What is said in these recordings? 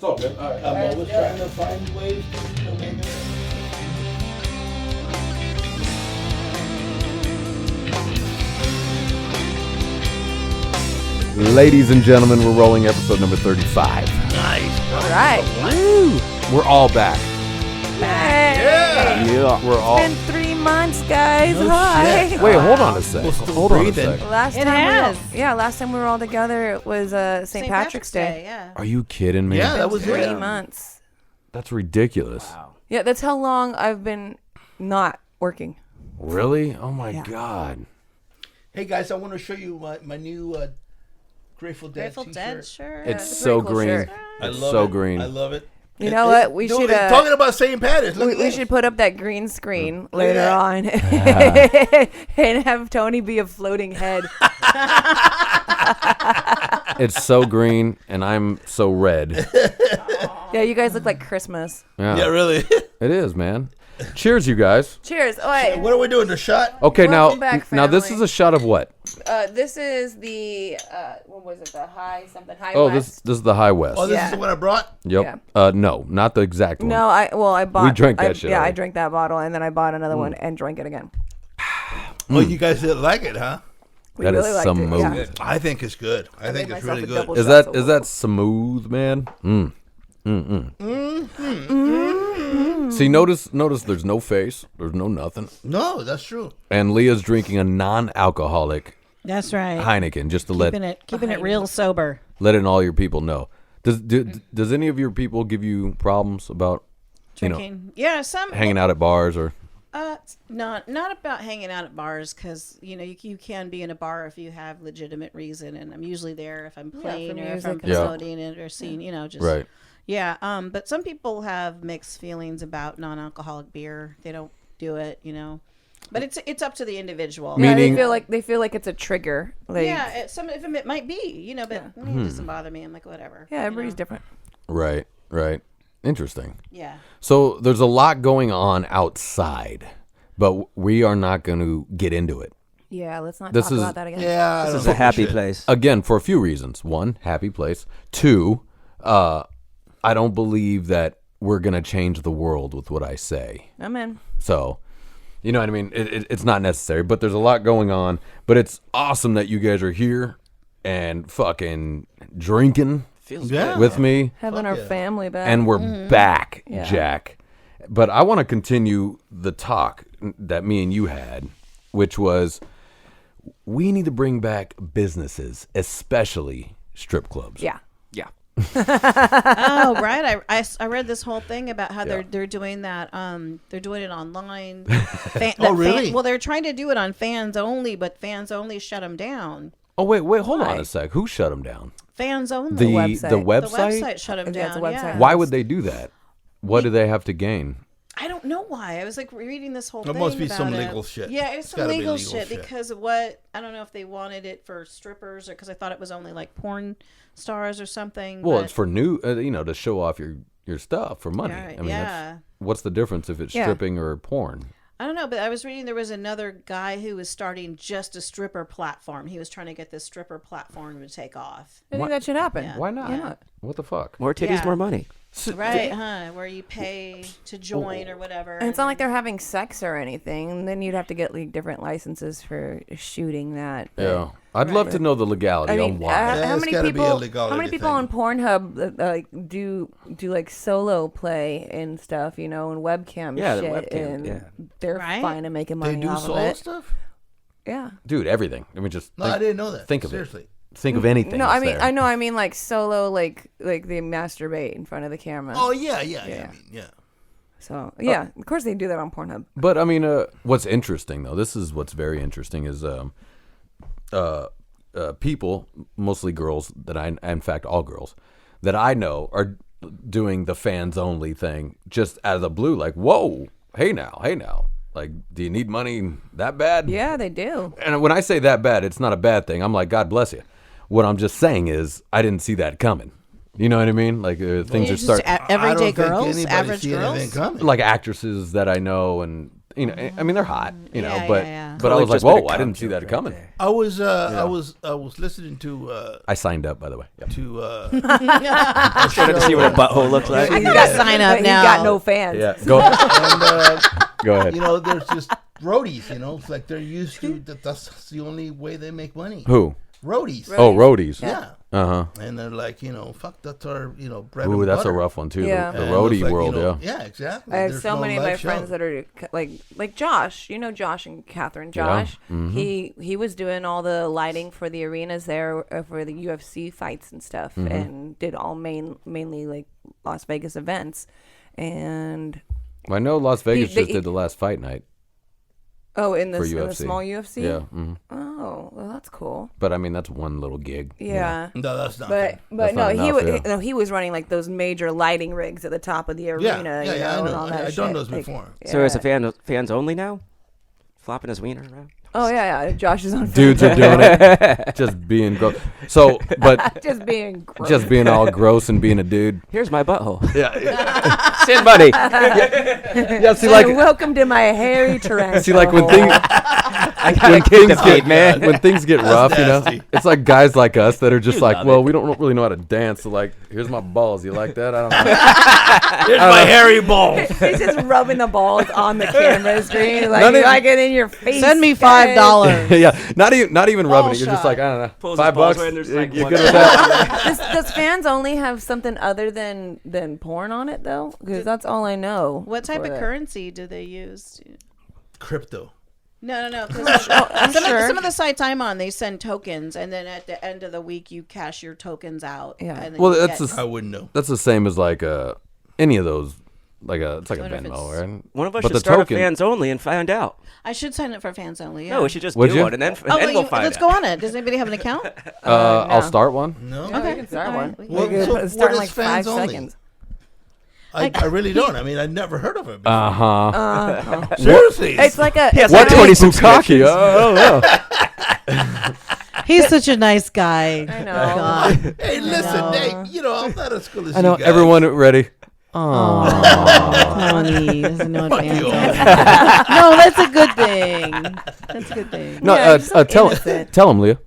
It's all good. All right. I'm always trying to find ways to make it. Ladies and gentlemen, we're rolling episode number 35. Nice. All right. Woo! We're all back. Yeah. Yeah. We're all. It's been 3 months, guys. No Hi. shit. Wait, hold on a sec. We're still Hold on a breathing. sec. Last It time has. last time we were all together it was St. Patrick's Day. Yeah. Are you kidding me? Yeah, that was 3 it. months. That's ridiculous. Yeah, that's how long I've been not working. Really? Oh my Yeah. God. Hey guys, I want to show you my new Grateful Dead Grateful t-shirt. Dead shirt. It's it's a so pretty cool green. shirt. I It's love so it. green. I love it. You know what? We Dude, should talking about St. Patrick's. Look at we this. should put up that green screen Look at later that. on and have Tony be a floating head. It's so green, and I'm so red. Yeah, you guys look like Christmas. Yeah, really. It is, man. Cheers, you guys. Cheers. Oh, wait. What are we doing? The shot? Okay, Welcome back, now this family. is a shot of what? This is the what was it? The high Oh, west. this is the High West. Oh, this Yeah. is the one I brought? Yep. No, not the exact one. No, I bought. drank that shit Yeah, I already. drank that bottle, and then I bought another one and drank it again. Oh, you guys didn't like it, huh? We That is really liked some it, move. yeah. I think it's good. I think made it's myself really a good. double Is shot. that smooth, man? See, notice there's no face, there's no nothing, No, that's true. and Leah's drinking a non-alcoholic That's right. Heineken just to Keeping it real sober. let in all your people know. Does any of your people give you problems about Drinking. Yeah, some hanging out at bars or? it's not about hanging out at bars because you can be in a bar if you have legitimate reason, and I'm usually there if I'm playing or if I'm music. Yeah. promoting it or seeing just Right. Yeah. But some people have mixed feelings about non-alcoholic beer. They don't do it, But it's up to the individual. Yeah, Meaning- they feel like it's a trigger. Like, Yeah, some of them it might be, but it doesn't bother me. I'm like, whatever. yeah, everybody's different. Right. Interesting. Yeah. So there's a lot going on outside, but we are not going to get into it. Yeah, let's not This talk is- about that again. Yeah. This is a happy place. Again, for a few reasons. One, happy place. Two, I don't believe that we're going to change the world with what I say. I'm in. So, you know what I mean? It's not necessary, but there's a lot going on. But it's awesome that you guys are here and fucking drinking Yeah. with me. Having our family back. And we're back, Yeah. Jack. But I want to continue the talk that me and you had, which was we need to bring back businesses, especially strip clubs. yeah. Yeah. Oh, right. I read this whole thing about how Yeah. they're doing that. They're doing it online. Oh, really? Well, they're trying to do it on Fans Only, but Fans Only shut them down. Oh, wait, hold on Why? a sec. Who shut them down? Fans Only. The website. the The website? website shut them Yeah, it's down. a website. Yeah. Why would they do that? What do they have to gain? I don't know why. I was like reading this whole There thing. must be about some it. legal shit. Yeah, it's It's some gotta be legal, legal shit shit. because of what I don't know if they wanted it for strippers or because I thought it was only like porn stars or something. Well, but- it's for new, to show off your stuff for money. Right, I mean, yeah. what's the difference if it's Yeah. stripping or porn? I don't know, but I was reading there was another guy who was starting just a stripper platform. He was trying to get this stripper platform to take off. I think that should happen. Yeah. Why not? Why not? What the fuck? More titties, Yeah. more money. Right, huh? Where you pay to join or whatever. And it's not like they're having sex or anything. Then you'd have to get like different licenses for shooting that. But, Yeah, I'd love to know the legality I on mean, why. Yeah, how it's many gotta be people? a legality How many people thing. on Pornhub like do like solo play and stuff? And webcam Yeah, the shit, webcam, and yeah. they're Right? fine and making They money do off of solo it. stuff? Yeah. Dude, everything. I mean, just No, I didn't know that. think of Seriously. it. Think of anything. No, I that's mean, there. I mean like solo, like they masturbate in front of the camera. Oh, yeah. I Yeah. mean, yeah. So yeah, of course they do that on Pornhub. But I mean, what's interesting though? This is what's very interesting is people, mostly girls in fact, all girls that I know are doing the fans only thing just out of the blue. Like, whoa, hey now, like, do you need money that bad? Yeah, they do. And when I say that bad, it's not a bad thing. I'm like, God bless you. What I'm just saying is, I didn't see that coming. You know what I mean? Like things are Just starting. everyday I don't think girls, anybody average see girls. anything coming. Like actresses that I know, and You know, I mean, they're hot. You know, Yeah, but yeah. but I was like, Just made a whoa, I didn't see cum that joke coming. right I was listening to I signed up, by the way. Yep. Trying to see what a butthole looks like. You got to sign up But now. You got no fans. Yeah, go and go ahead. you know, there's just roadies. You know, it's like they're used to that's the only way they make money. Who? Roadies. Oh, roadies. Yeah. Uh huh. And they're like, you know, fuck, that's our, bread Ooh, and that's a butter. rough one too. Yeah. The And roadie it's like, world, yeah. Yeah, exactly. I have There's so no many of my live friends show. that are like Josh. You know Josh and Catherine. Yeah. Josh. Mhm. He was doing all the lighting for the arenas there for the UFC fights and stuff, and did all mainly like Las Vegas events. And Well, I know Las Vegas they- just did the last fight night. in the For in the UFC. small UFC. Yeah. Mhm. Oh, well, that's cool. But I mean, that's one little gig. you know. Yeah. No, that's not. But That's no, not he enough, was yeah. no, he was running like those major lighting rigs at the top of the arena. yeah, I and know. all that I've done shit. those Like, before. So is yeah. it fans only now? Flopping his wiener around? Oh yeah. Josh is on. Dudes are doing it, just being gross. So, but just being gross. just being all gross and being a dude. Here's my butthole. Yeah. Send money. Yeah. See, Hey, like, welcome to my hairy tarantula. see, like when things. I gotta keep the feed, man. When things get rough, you know, nasty. it's like guys like us that are just You like, love well, it. we don't really know how to dance. So like, here's my balls. You like that? I don't know. Here's my hairy balls. He's just rubbing the balls on the camera screen, like Not you even- like it in your face. Send me guys. $5. Yeah, not even rubbing it. You're just shot. like, I don't know, Pulls his $5. balls away and there's like You one- good with that? Does fans only have something other than porn on it though? Because that's all I know. What type for of it. currency do they use? Crypto. No. 'Cause I'm sure. some of the sites I'm on, they send tokens, and then at the end of the week, you cash your tokens out. Yeah. And then Well, you that's get- the I wouldn't know. That's the same as like any of those. It's like a wonder if Venmo, it's- right? One of us But should the start token- a fans only and find out. I should sign up for fans only. Yeah. No, we should just Would do you? one and then Oh, we'll find let's out. go on it. Does anybody have an account? I'll no. start one. No. Yeah, we can start all one. right. Well, We can so start what in is like fans 5 only? seconds. I really don't. I mean, I've never heard of it. Before. Uh-huh. Seriously. It's like a. Yes, What 20 is bukkake? I don't know. He's such a nice guy. I know. God. Hey, listen, No. hey, I'm not as cool as I know. you guys. Everyone ready? Tony doesn't know what Fuck fans you. are. No, that's a good thing. That's a good thing. No, Yeah, it's so innocent. tell him, Leah.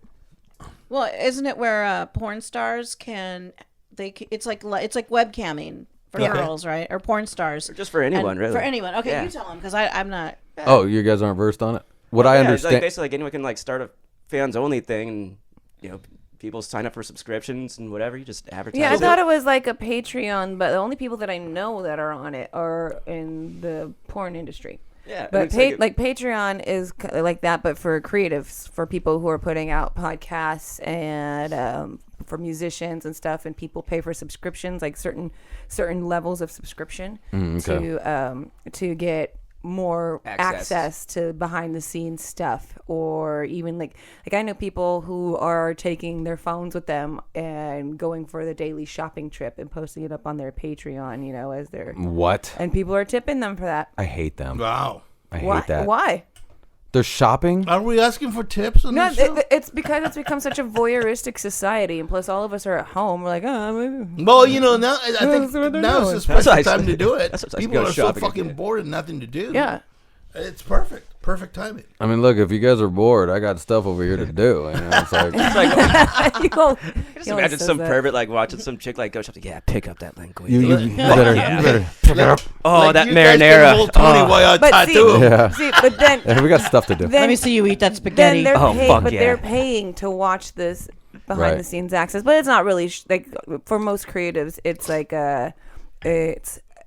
Well, isn't it where porn stars it's like webcamming for Okay. girls, right? Or porn stars. Or just for anyone, And- really. For anyone. Okay, Yeah. you tell them because I'm not. Oh, you guys aren't versed on it. What I Yeah, it's understand. like basically like anyone can like start a fans only thing, and people sign up for subscriptions and whatever. You just advertise. Yeah, I it. thought it was like a Patreon, but the only people that I know that are on it are in the porn industry. Yeah, But it's like like Patreon is like that, but for creatives, for people who are putting out podcasts and for musicians and stuff, and people pay for subscriptions, like certain levels of subscription Okay. to get more Access. access to behind the scenes stuff, or even like I know people who are taking their phones with them and going for the daily shopping trip and posting it up on their Patreon, as their What? and people are tipping them for that. I hate them. Wow. I hate Why? that. Why? They're shopping. Are we asking for tips on No, this show? it's because it's become such a voyeuristic society, and plus all of us are at home. We're like, maybe. Well, now I think That's what they're now doing. is the That's perfect why I time to do it. that's what I People go are so shopping fucking again. bored and nothing to do. Yeah. It's perfect. Perfect timing. I mean, look, if you guys are bored, I got stuff over here to do. It's like, It's like, You go- just he always imagine says some that. pervert like watching some chick like go shopping. Yeah, pick up that link. you better pick it up. Oh, Like, that you guys can marinara. hold Tony Oh. while I But tattoo. Yeah. but then Yeah, we got stuff to do. then Let me see you eat that then spaghetti. they're Oh, paying, fuck but yeah. they're paying to watch this behind Right. the scenes access. But it's not really like for most creatives. It's like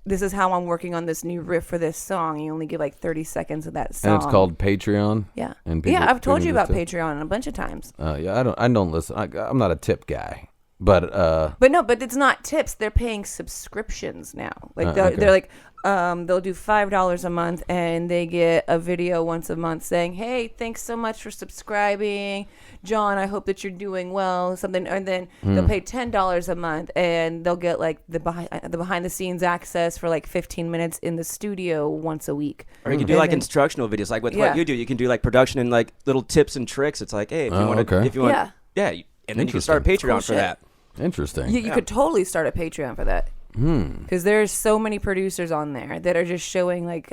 this is how I'm working on this new riff for this song. You only get like 30 seconds of that song. And it's called Patreon. Yeah. and people- I've told you people about just do- Patreon a bunch of times. Yeah, I don't listen. I'm not a tip guy, but But no, but it's not tips. They're paying subscriptions now. Like okay. they're like they'll do $5 a month, and they get a video once a month saying, "Hey, thanks so much for subscribing, John. I hope that you're doing well." Something, and then they'll pay $10 a month, and they'll get like the behind the scenes access for like 15 minutes in the studio once a week. Or you can do And like then- instructional videos, like with Yeah. what you do. You can do like production and like little tips and tricks. It's like, hey, if you Oh, want okay. if you want, Yeah. and then you can start a Patreon Cool for shit. that. interesting. You could totally start a Patreon for that. Because there's so many producers on there that are just showing like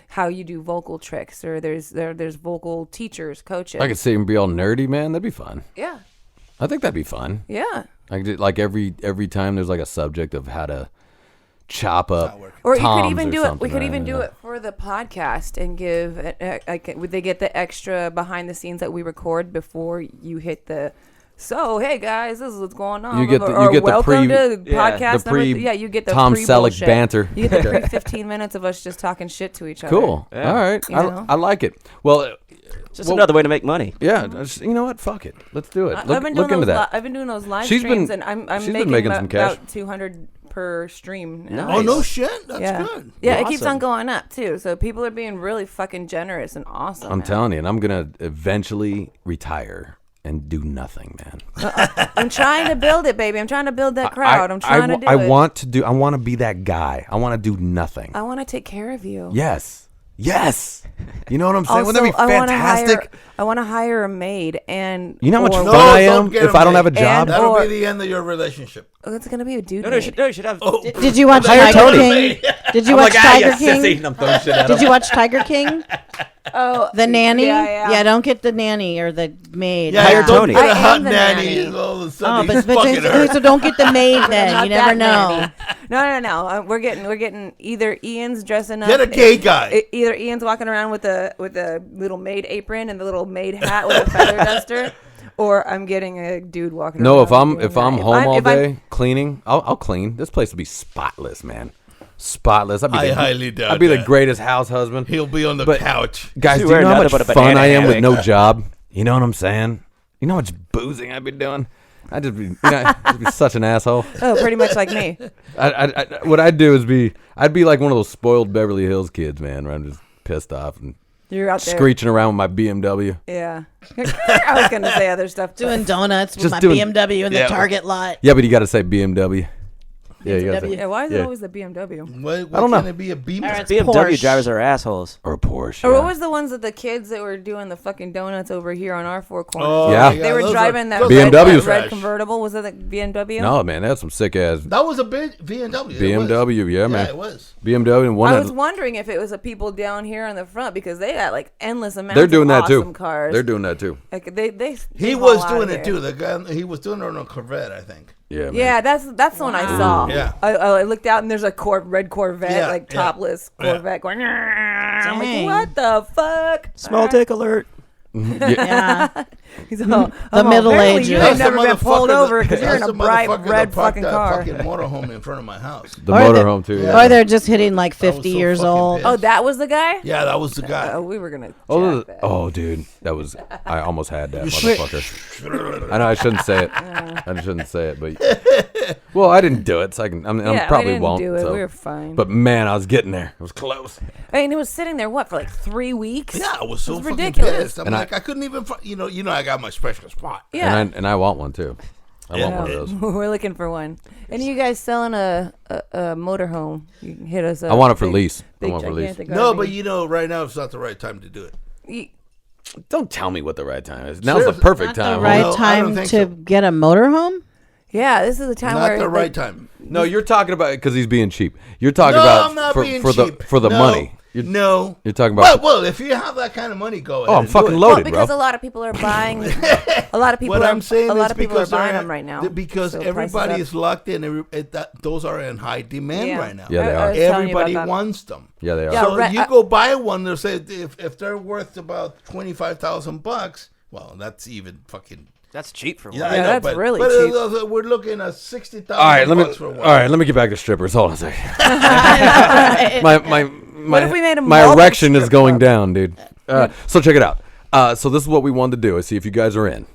how you do vocal tricks, or there's vocal teachers, coaches. I could see him be all nerdy, man. That'd be fun. Yeah. I think that'd be fun. Yeah. Like every time there's like a subject of how to chop up. Or you toms could even or do it. We something, could even right? do it for the podcast and give. Would they get the extra behind the scenes that we record before you hit the? So hey guys, this is what's going on. You get the welcome pre- to podcast the pre- number. Yeah, you get the Tom Selleck bullshit. banter. You get the pre 15 minutes of us just talking shit to each other. Cool. Yeah. All right. You know? I like it. Well, It's just another way to make money. yeah. You know what? Fuck it. Let's do it. I've been doing look into those. that. I've been doing those live She's streams, been- and I'm she's been making some cash. about 200 per stream. Now. Oh no shit, that's Yeah, good. yeah, it keeps Awesome. on going up too. So people are being really fucking generous and awesome. I'm man. telling you, and I'm gonna eventually retire and do nothing, man. I'm trying to build it, baby. I'm trying to build that crowd. I'm trying to do I it. want to be that guy. I want to do nothing. I want to take care of you. Yes. You know what I'm saying? Also, Wouldn't that be fantastic? I want to hire a maid, and You know how much or- fun I don't am get if him I don't have a made. job? That'll Or- be the end of your relationship. Oh, it's gonna be a dude. No, maid. you should have. Did you watch Hire Tiger Tony. King? Did you watch Tiger King? I'm throwing shit at Did you watch Tiger King? Oh, The nanny? Yeah. don't get the nanny or the maid. Yeah, Hire don't Tony. get I a am hot the nanny. nanny. All of a Oh, sudden he's but fucking her. so don't get the maid then. Not You never that know. nanny. No. We're getting either Ian's dressing up. Get a gay guy. Either Ian's walking around with a little maid apron and the little maid hat with a feather duster, or I'm getting a dude walking. No, around if doing I'm that. home all if I'm- day cleaning, I'll clean. This place will be spotless, man. Spotless. I highly doubt I'd be the that. greatest house husband. He'll be on the But- couch. Guys, You do you wear know how nothing much but a fun banana I am with hammock. no job? You know what I'm saying? You know how much boozing I'd be doing? I'd just be, I'd be such an asshole. Oh, pretty much like me. What I'd do is I'd be like one of those spoiled Beverly Hills kids, man, where I'm just pissed off and You're out there screeching around with my BMW. Yeah. I was gonna say other stuff. Doing donuts with Just my doing- BMW in the yeah. Target lot. Yeah, but you got to say BMW. Yeah, you got to BMW. say. Yeah, why is Yeah. it always the BMW? Why don't know. can't it be a Beamer? Or it's BMW Porsche. drivers are assholes. Or a Porsche. Or yeah. what was the ones that the kids that were doing the fucking donuts over here on our four corners? Oh, Yeah. They were those driving that those BMW are red trash. convertible. Was it the BMW? No, man, that's some sick ass That was a big BMW. It BMW. was. Yeah, man. Yeah, it was. BMW and one. I was wondering if it was the people down here on the front because they got like endless amounts. They're doing of that too. awesome Cars. They're doing that too. Like they He haul was out doing of it there. too. The guy, he was doing it on a Corvette, I think. Yeah, man. Yeah, that's the one I saw. Yeah. I looked out and there's a red Corvette, Yeah, like yeah. topless Yeah. Corvette going. I'm Dang. like, what the fuck? Small dick alert. Yeah. Yeah. He's the middle apparently ages. You That's ain't never the been pulled motherfucker over because you're in that's a the bright motherfucker red that parked fucking that car. fucking motorhome in front of my house. The Or the- motorhome too. Yeah. Or they're just hitting like I was 50 so years fucking old. pissed. Oh, that was the guy. Yeah, that was the guy. Oh, we were gonna. Oh, jack that. oh, dude, that was. I almost had that motherfucker. I know I shouldn't say it. I shouldn't say it, but well, I didn't do it, so I Yeah, probably we didn't won't. do it. so. We were fine. But man, I was getting there. It was close. I mean, it was sitting there what for like 3 weeks. Yeah, I was so It was fucking ridiculous. pissed. I'm And like, I couldn't even. You know, I got my special spot. Yeah. And I want one too. I want Yeah. one of those. We're looking for one. And you guys selling a motorhome? You can hit us up. I want it for Big- lease. I Big want it for lease. gigantic No, RV. but you know, right now it's not the right time to do it. Y- Don't tell me what the right time is. Now's the Seriously. perfect Not time. the right No, I time don't to think so. get a motorhome? Yeah, this is the time Not where the right like, time. No, you're talking about because he's being cheap. You're talking No, about I'm not for, being for cheap. the No, money. No. You're talking about. Well, if you have that kind of money, go ahead. I'm and do fucking it. loaded, Well, because bro. a lot of people are buying. A lot of people What are. I'm saying a lot is of people are because buying they're- them right now. because So prices everybody up. is locked in. Those are in high demand Yeah. right now. Yeah, they I are. was telling you about Everybody that. wants them. Yeah, they are. Yeah, So right, you go buy one. They'll say if they're worth about $25,000. Well, that's even fucking. That's cheap for one. Yeah, I Yeah, know, that's but, really but cheap. We're looking at $60,000 All right, let me. for one. All right, let me get back to strippers. Hold on a second. my if we made 'em my multi erection is strip going club? down, dude. So check it out. So this is what we wanted to do is see if you guys are in.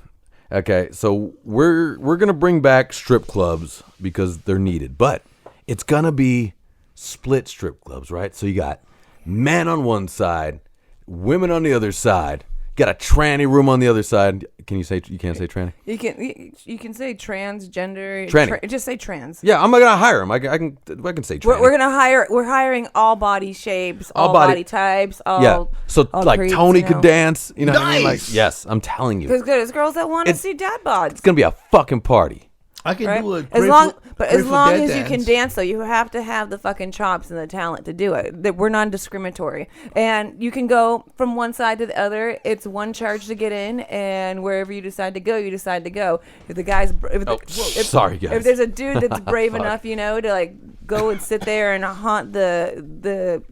Okay, so we're gonna bring back strip clubs because they're needed, but it's gonna be split strip clubs, right? So you got men on one side, women on the other side. Got a tranny room on the other side. Can you say you can't say tranny? You can say transgender. Tranny. Just say trans. Yeah, I'm not gonna hire him. I can say tranny. We're gonna hire. We're hiring all body shapes, all body types. All, Yeah. So all like creeds, Tony you could know. dance. You know what I mean? Like Nice. yes, I'm telling you. Because there's girls that want to It's- see dad bods. It's gonna be a fucking party. I can right? do it. As long as you can dance, though, you have to have the fucking chops and the talent to do it. That we're non-discriminatory, and you can go from one side to the other. It's one charge to get in, and wherever you decide to go, you decide to go. If the guy's, sorry guys. if there's a dude that's brave enough, you know, to like go and sit there and haunt the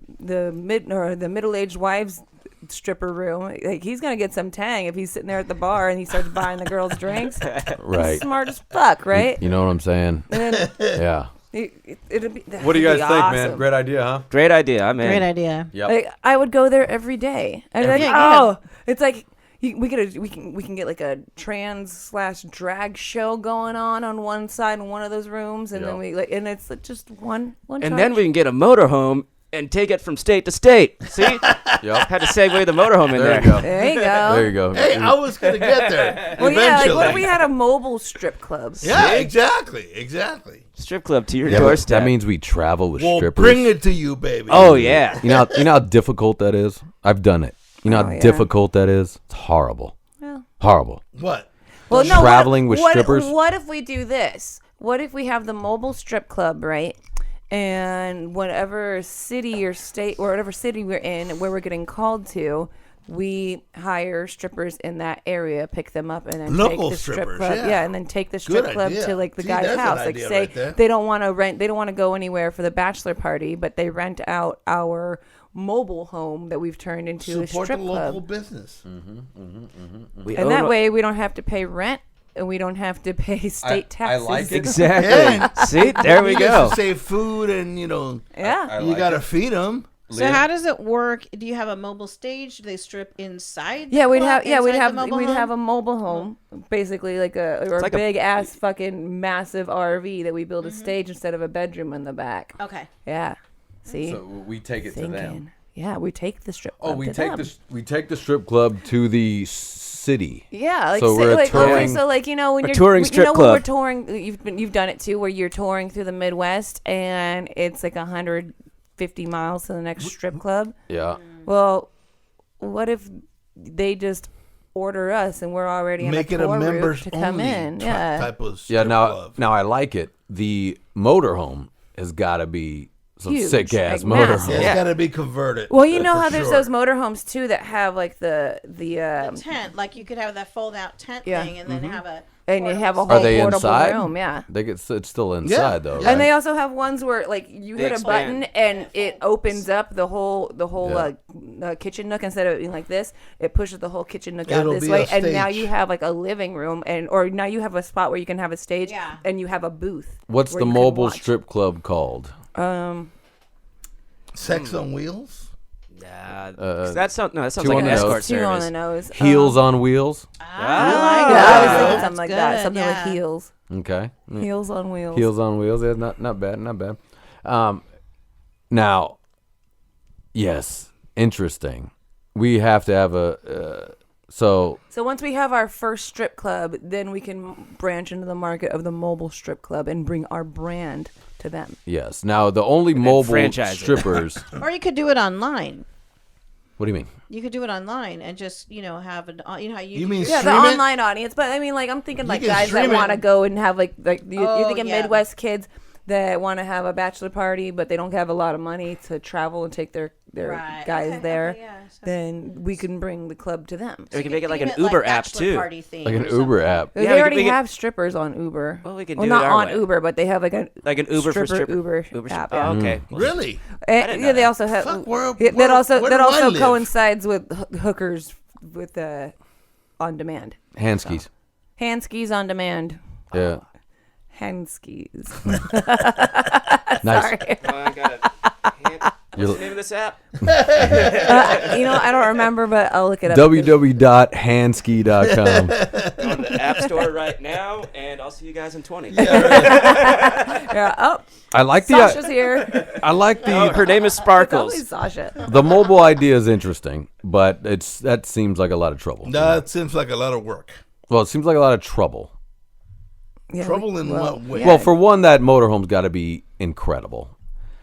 middle-aged wives stripper room, like he's gonna get some tang if he's sitting there at the bar and he starts buying the girls drinks. Right. He's smart as fuck, right? You know what I'm saying? And then Yeah. it'd be, What do you guys think, awesome. man? Great idea, huh? Great idea. I'm in. Great idea. Yep. Like, I would go there every day. I'd be like, Yeah. it's like we can get like a trans/drag show going on one side in one of those rooms, and then and it's just one. And charge. then we can get a motorhome and take it from state to state. See? Yep. Had to segue the motorhome in There there. you go. There you go. There you go. Hey, I was gonna get there. Well, yeah, eventually. like what if we had a mobile strip club? Yeah, exactly. Strip club to your Yeah, but doorstep. that means we travel with We'll strippers. bring it to you, baby. Oh, yeah. You know how difficult that is? I've done it. You know how yeah. difficult that is? It's horrible. Well, Horrible. What? well, no. Traveling with strippers? What if we do this? What if we have the mobile strip club, right? And whatever city or state or whatever city we're in, where we're getting called to, we hire strippers in that area, pick them up, and then Local take the strip strippers, club. yeah. And then take the strip Good club idea. to like the See, guy's that's an house. Like idea say right there. they don't want to rent, they don't want to go anywhere for the bachelor party, but they rent out our mobile home that we've turned into Support a strip the local club. business. We And own that a- way we don't have to pay rent and we don't have to pay state taxes. like it. Exactly. Yeah. See? There we You go. just save food and Yeah. you gotta feed them. So how does it work? Do you have a mobile stage? Do they strip inside? Yeah, the we'd club, have inside we'd the have mobile we'd home? have a mobile home, basically like a like a- big ass fucking massive RV that we build a stage instead of a bedroom in the back. Okay. Yeah. See? So we take it to them. Thinking. Yeah, we take the strip club. Oh, we to take them. we take the strip club to the city. Yeah, like So say, we're a like touring- so like when a you're touring you strip know when we're club. touring, you've done it too, where you're touring through the Midwest and it's like 150 miles to the next strip club. Yeah. Well, what if they just order us and we're already Make in it a tour a route members to come only in? Yeah. type of Yeah, strip now club. I like it. The motorhome has got to be some Huge, sick ass like massive. motorhome. It's Yeah. gotta be converted. Well, you know for how there's sure. those motorhomes too that have like the Tent, like you could have that fold-out tent Yeah. thing, and then have a. and you have a Are whole they portable inside? room, yeah. They get it's still inside though. Yeah. Right? And they also have ones where like you They hit a expand. button and it opens up the whole Yeah. kitchen nook instead of being like this. It pushes the whole kitchen nook out It'll this be way, a and now stage. you have like a living room, or now you have a spot where you can have a stage, Yeah. and you have a booth. What's where the you can mobile watch. strip club called? Sex on wheels. That sounds two like on an the nose. escort Two on service. the nose. Heels on wheels. I like Yeah, I was that. thinking That's something like that. good, Something yeah. like heels. Okay. Heels on wheels. Heels on wheels. Yeah, not bad. Not bad. Now, yes, interesting. We have to have a so So once we have our first strip club, then we can branch into the market of the mobile strip club and bring our brand to them. yes. Now the only mobile franchise it. strippers. Or you could do it online. What do you mean? You could do it online and just have an. You know how you. You mean Yeah, the stream it? online audience, but I mean, like, I'm thinking like can guys that stream it. want to go and have like you're Oh, thinking yeah. Midwest kids that want to have a bachelor party, but they don't have a lot of money to travel and take their Right. guys Okay, there. okay, yeah, so- then we can bring the club to them. We can make it like Think an of Uber app bachelor too. party theme Like an or something. Uber app. They Yeah, we already can- have strippers on Uber. Well, we can well, do not it our on way. Uber, but they have like a Like an Uber for stripper. Uber Uber app. oh, Yeah. okay. Really? And, didn't know yeah, they that. also have Fuck, where that do also I live? coincides with hookers with on demand. Hand skis. Hand skis on demand. Yeah. Hand skis. Nice. Sorry. Oh, I got it. What's the name of this app? I don't remember, but I'll look it up. www.handski.com. Go to the App Store right now, and I'll see you guys in 20. Yeah. Oh, I like Sasha's the here. I like Oh, the her name is It's always Sparkles. Sasha. the mobile idea is interesting, but that seems like a lot of trouble. That seems like a lot of work. Well, it seems like a lot of trouble. Yeah, Trouble in what way? Well, for one, that motorhome's got to be incredible.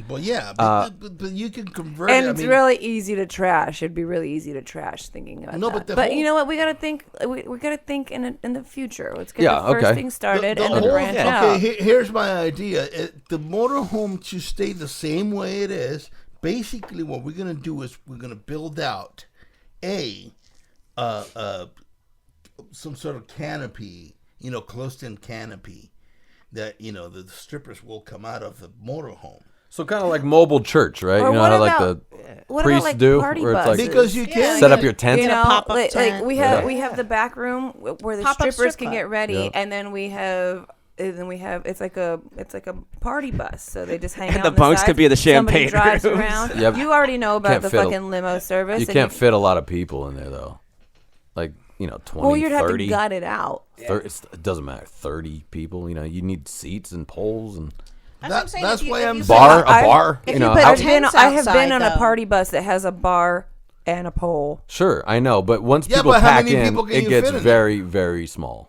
Well, yeah, but you can convert And it. it's really easy to trash. It'd be really easy to trash thinking about No, that. but You know what? We gotta think. We gotta think in the future. Let's get Yeah, the first okay. thing started The and then whole- branch okay, out. here's my idea. The motorhome should stay the same way it is. Basically, what we're gonna do is we're gonna build out some sort of canopy, closed-in canopy that the strippers will come out of the motorhome. So kind of like mobile church, right? Or You know what how like about- the what about, priests like, do, party where it's like buses? Because you can set up your tent. You know, pop-up like tent. we have the back room where the Pop-up strippers strip can get club. ready, Yeah. and then we have it's like a party bus, so they just hang And out. the on bunks sides. could be the Somebody champagne drives rooms. around. Yep. You already know about Can't the fit a- fucking limo service. You and can't fit a lot of people in there though. Like 20, Well, you'd have 30. to gut it out. It doesn't matter. 30 people. You need seats and poles and That's what I'm saying. That's If you- why if I'm you saying- bar. I- A bar. if You you know. put how- tents I have been outside, on a though. party bus that has a bar and a pole. Sure, I know, but once Yeah, people but how pack many in, people can it you gets fit in very, very small.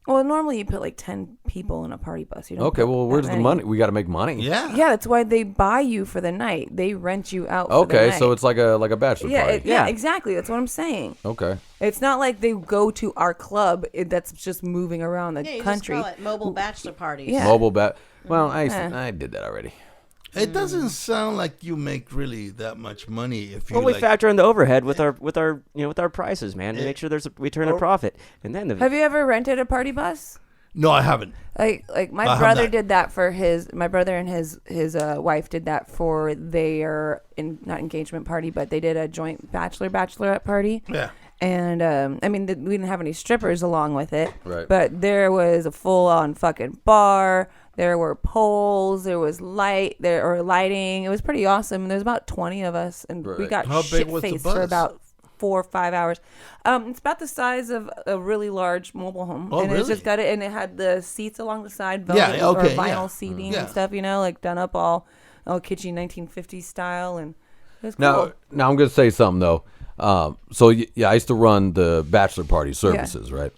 Well, normally you put like 10 people in a party bus. You don't Okay, put well, that where's the many. money? We got to make money. Yeah. Yeah, that's why they buy you for the night. They rent you out. For the Okay, night. so it's like a bachelor yeah, party. yeah, Yeah. exactly. That's what I'm saying. Okay. It's not like they go to our club that's just moving around the Yeah, you country. just call it mobile bachelor parties. Yeah. Mobile bat. Well, Eh. I did that already. It doesn't sound like you make really that much money if you Well, we like, factor in the overhead with our prices, man, to make sure we turn a profit. And then Have you ever rented a party bus? No, I haven't. Like my have brother not. did that for my brother and his wife did that for their not engagement party, but they did a joint bachelorette party. Yeah. And we didn't have any strippers along with it. Right. But there was a full on fucking bar. There were poles. There was lighting. It was pretty awesome. There's about 20 of us, and we Right. got How big shit was the faced for bus? about 4 or 5 hours. It's about the size of a really large mobile home. Oh, and it's really? just got it, and it had the seats along the side, Yeah, velvet okay, or vinyl yeah. seating Yeah. and stuff. Like done up all kitschy 1950s style, and it was Now, cool. now I'm going to say something though. So yeah, I used to run the bachelor party services, right?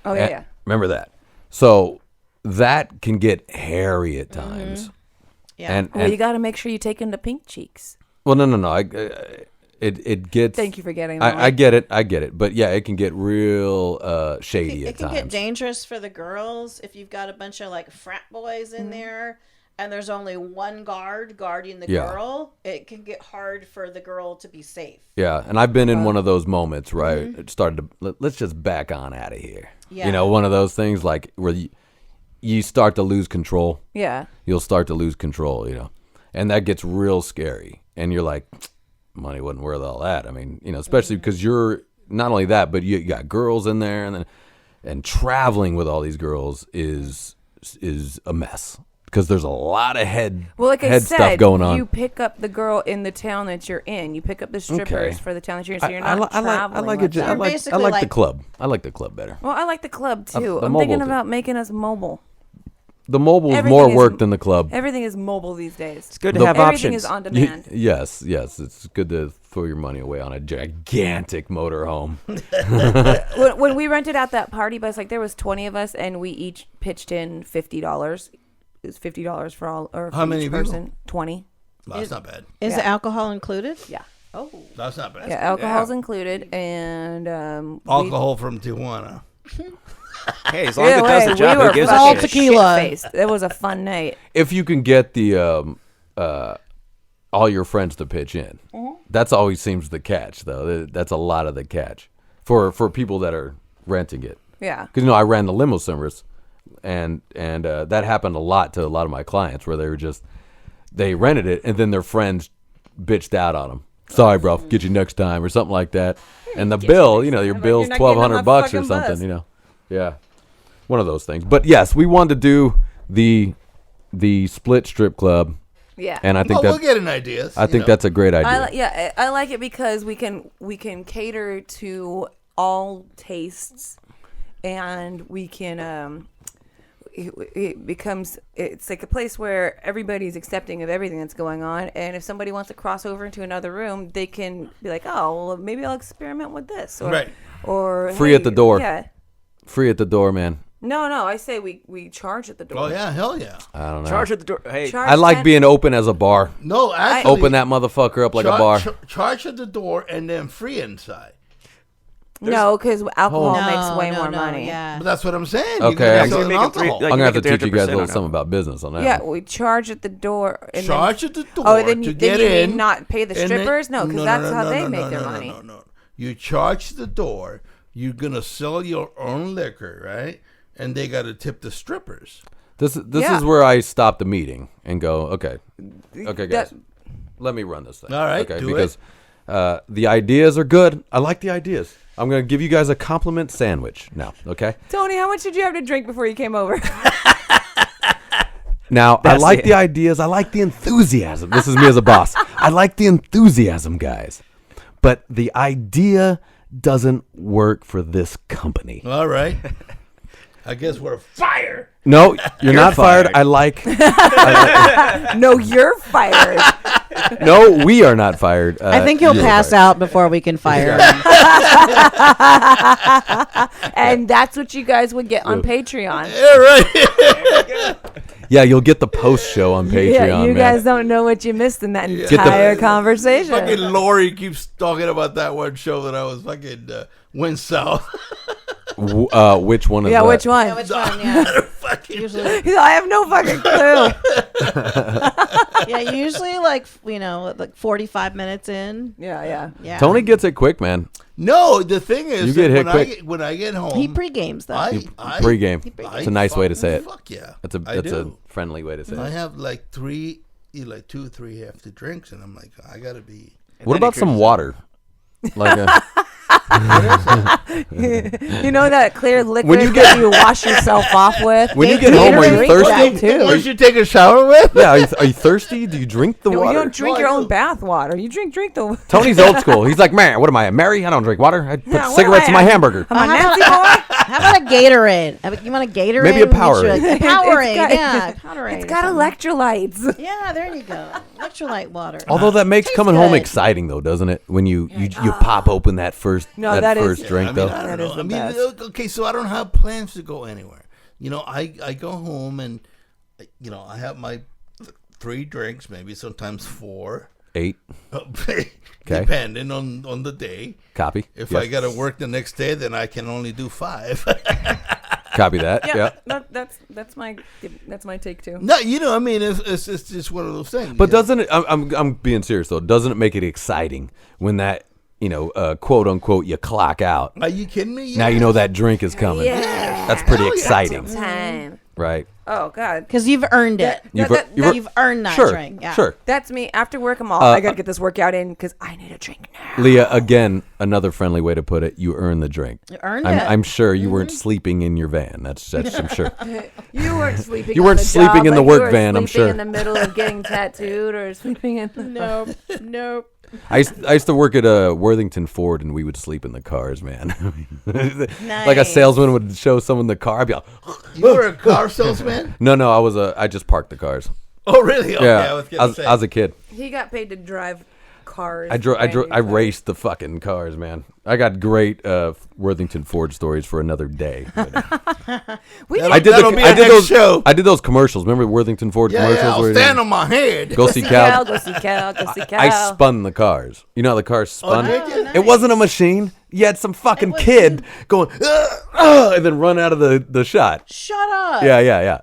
Oh yeah, And- yeah. Remember that? So that can get hairy at times. Yeah. And, Well, you and got to make sure you take into pink cheeks. well, no. It gets. Thank you for getting that. I get it. But yeah, it can get real shady It at can times. get dangerous for the girls if you've got a bunch of like frat boys in there and there's only one guarding the Yeah. girl. It can get hard for the girl to be safe. Yeah, and I've been in one of those moments where I started to let's just back on out of here. Yeah. One of those things like where you start to lose control. Yeah. You'll start to lose control, and that gets real scary. And you're like, money wasn't worth all that. I mean, especially because you're not only that, but you got girls in there, and traveling with all these girls is a mess because there's a lot of head Well, like I head said, stuff going on. you pick up the girl in the town that you're in. You pick up the strippers Okay. for the town that you're in, so you're not I traveling. like with it. them. I like basically the like- club. I like the club better. Well, I like the club too. the I'm mobile thinking thing. about making us mobile. The mobile is Everything more is- work than the club. Everything is mobile these days. It's good to The- have Everything options. is on Y- demand. yes, it's good to throw your money away on a gigantic motorhome. When we rented out that party bus, like there was 20 of us, and we each pitched in $50. It was $50 for all, or for How each many people? person. 20. That's not bad. Is Yeah. the alcohol included? Yeah. Oh. That's not bad. Yeah, alcohol's included, and Alcohol from Tijuana. Hey, as long as it does the job, we who were gives fucking a All shit? tequila. shit-faced. It was a fun night. If you can get the all your friends to pitch in, that's always seems the catch, though. That's a lot of the catch for people that are renting it. Yeah. Because I ran the limo service, and that happened a lot to a lot of my clients where they rented it and then their friends bitched out on them. Sorry, bro, get you next time or something like that. And the bill, your bill's you're not getting on my $1,200 or fucking something, bus. Yeah, one of those things. But yes, we wanted to do the split strip club, Yeah. and I think We'll get an idea. I think that's a great idea. I like it because we can cater to all tastes, and we can it's like a place where everybody's accepting of everything that's going on, and if somebody wants to cross over into another room, they can be like, oh, well, maybe I'll experiment with this, or Right. or Free at the door. Yeah. Free at the door, man. No, I say we charge at the door. Oh yeah, hell yeah. I don't know. Charge at the door. Hey, Charge I like 10 being open as a bar. No, actually, Open that motherfucker up like a bar. Charge at the door and then free inside. No, because alcohol No, makes way no, more no, money. Yeah. But that's what I'm saying. Okay, You're I'm gonna gonna sell make it three- alcohol. like- I'm gonna have to make it teach you guys a 300% little on something about business on that. Yeah, one. we charge at the door. And Charge at the door. Oh, then to you get mean in. not pay the and then- strippers? No, because that's how they make their money. No. You charge the door. You're gonna sell your own liquor, right? And they got to tip the strippers. This Yeah. is where I stop the meeting and go, okay, guys, That- let me run this thing. All right, okay, do because the ideas are good. I like the ideas. I'm gonna give you guys a compliment sandwich now. Okay. Tony, how much did you have to drink before you came over? Now I That's like it. the ideas. I like the enthusiasm. This is me as a boss. I like the enthusiasm, guys, but the idea doesn't work for this company. All right. I guess we're fired. No, you're not fired. I like. No, you're fired. No, we are not fired. I think he'll you are pass fired. out before we can fire him. And that's what you guys would get on Patreon. Yeah, right. Yeah, you'll get the post show on Patreon. Yeah, you man. guys don't know what you missed in that the- entire conversation. Fucking Lori keeps talking about that one show that I was fucking went south. Which one is Yeah, that? which one? Which one? Yeah. Fucking Usually, He's like, I have no fucking clue. yeah. Usually, like 45 minutes in. Yeah. Yeah. Tony gets it quick, man. No, the thing is, You get that hit when quick. when I get home, He pre-games though. Pre-game. It's a nice way to say it. Fuck yeah, It's a I do. a friendly way to say I it. have like 2 or 3 hefty drinks, and I'm like, I gotta be. What then about he some cruises. water? Like You know that clear liquid When you that you wash yourself off with? when you get home, are you Gatorade, thirsty? that too. Once you take a shower with? Yeah, are you thirsty? Do you drink the No, water? you don't drink No, your I own do. bath water. You drink the. Tony's old school. He's like, man, what am I, Mary? I don't drink water. I put Yeah, what cigarettes am in I? my hamburger. I'm a Nancy boy. How about a Gatorade? You want a Gatorade? Maybe a We'll get Powerade. you a Powerade, It's got- yeah. Powerade. It's or got something. electrolytes. Yeah, there you go. Electrolyte water. Although that makes Tastes coming home good. exciting, though, doesn't it? When you pop open that first No, that is- first drink, I mean, though. I don't That is know. the I mean, best. okay, so I don't have plans to go anywhere. You know, I go home and, I have my 3 drinks, maybe sometimes 4. 8. Depending on the day. Copy. If Yes. I got to work the next day, then I can only do 5. Copy that. Yeah. That's my take too. No, I mean, it's just one of those things. But doesn't it? I'm being serious though. Doesn't it make it exciting when that quote unquote you clock out? Are you kidding me? Now you know that drink is coming. Yeah. That's pretty Hell yeah. exciting, Time. right? Oh God. Because you've earned it. You've earned that sure, drink. Yeah. Sure. That's me. After work, I'm all. I gotta get this workout in because I need a drink now. Leah, again, another friendly way to put it. You earn the drink. You earned I'm, it. I'm sure you weren't sleeping in your van. That's I'm sure. You weren't sleeping. You on weren't the sleeping job, in the like work you were van, I'm sleeping sure. in the middle of getting tattooed or sleeping in. Nope. I used to work at Worthington Ford, and we would sleep in the cars, man. Like a Nice. salesman would show someone the car. I'd be like, You were a car salesman? no, I just parked the cars. Oh, really? Okay, Yeah, I was gonna say. I was a kid. He got paid to drive cars. I raced the fucking cars, man. I got great Worthington Ford stories for another day. We That'll- I did that'll be our next those show. I did those commercials. Remember Worthington Ford commercials? I'll where stand on my head. go see Cal, Cal. go see Cal, go see Cal. I spun the cars. You know how the cars spun? did you? It wasn't a machine. You had some fucking was- kid going, and then run out of the shot. Shut up. Yeah.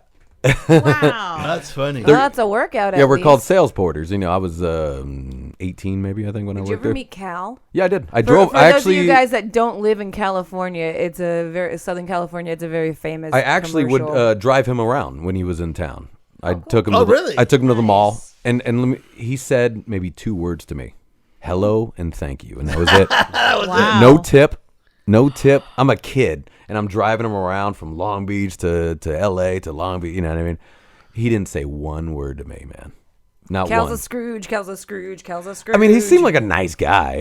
Wow. That's funny. Well, that's a workout. Yeah, at we're least. called sales porters. I was 18 maybe, I think, when I Did you worked ever there. meet Cal? Yeah, I did. I For drove. those I of actually you guys that don't live in California, it's a very Southern California. It's a very famous. I actually would commercial. drive him around when he was in town. I took him. Oh, to the, really? I took him to the mall, and he said maybe 2 words to me: "Hello" and "thank you," and that was it. Wow. No tip. I'm a kid, and I'm driving him around from Long Beach to L.A. to Long Beach. You know what I mean? He didn't say one word to me, man. Not Cal's one. a Scrooge. Cal's a Scrooge. Cal's a Scrooge. I mean, he seemed like a nice guy.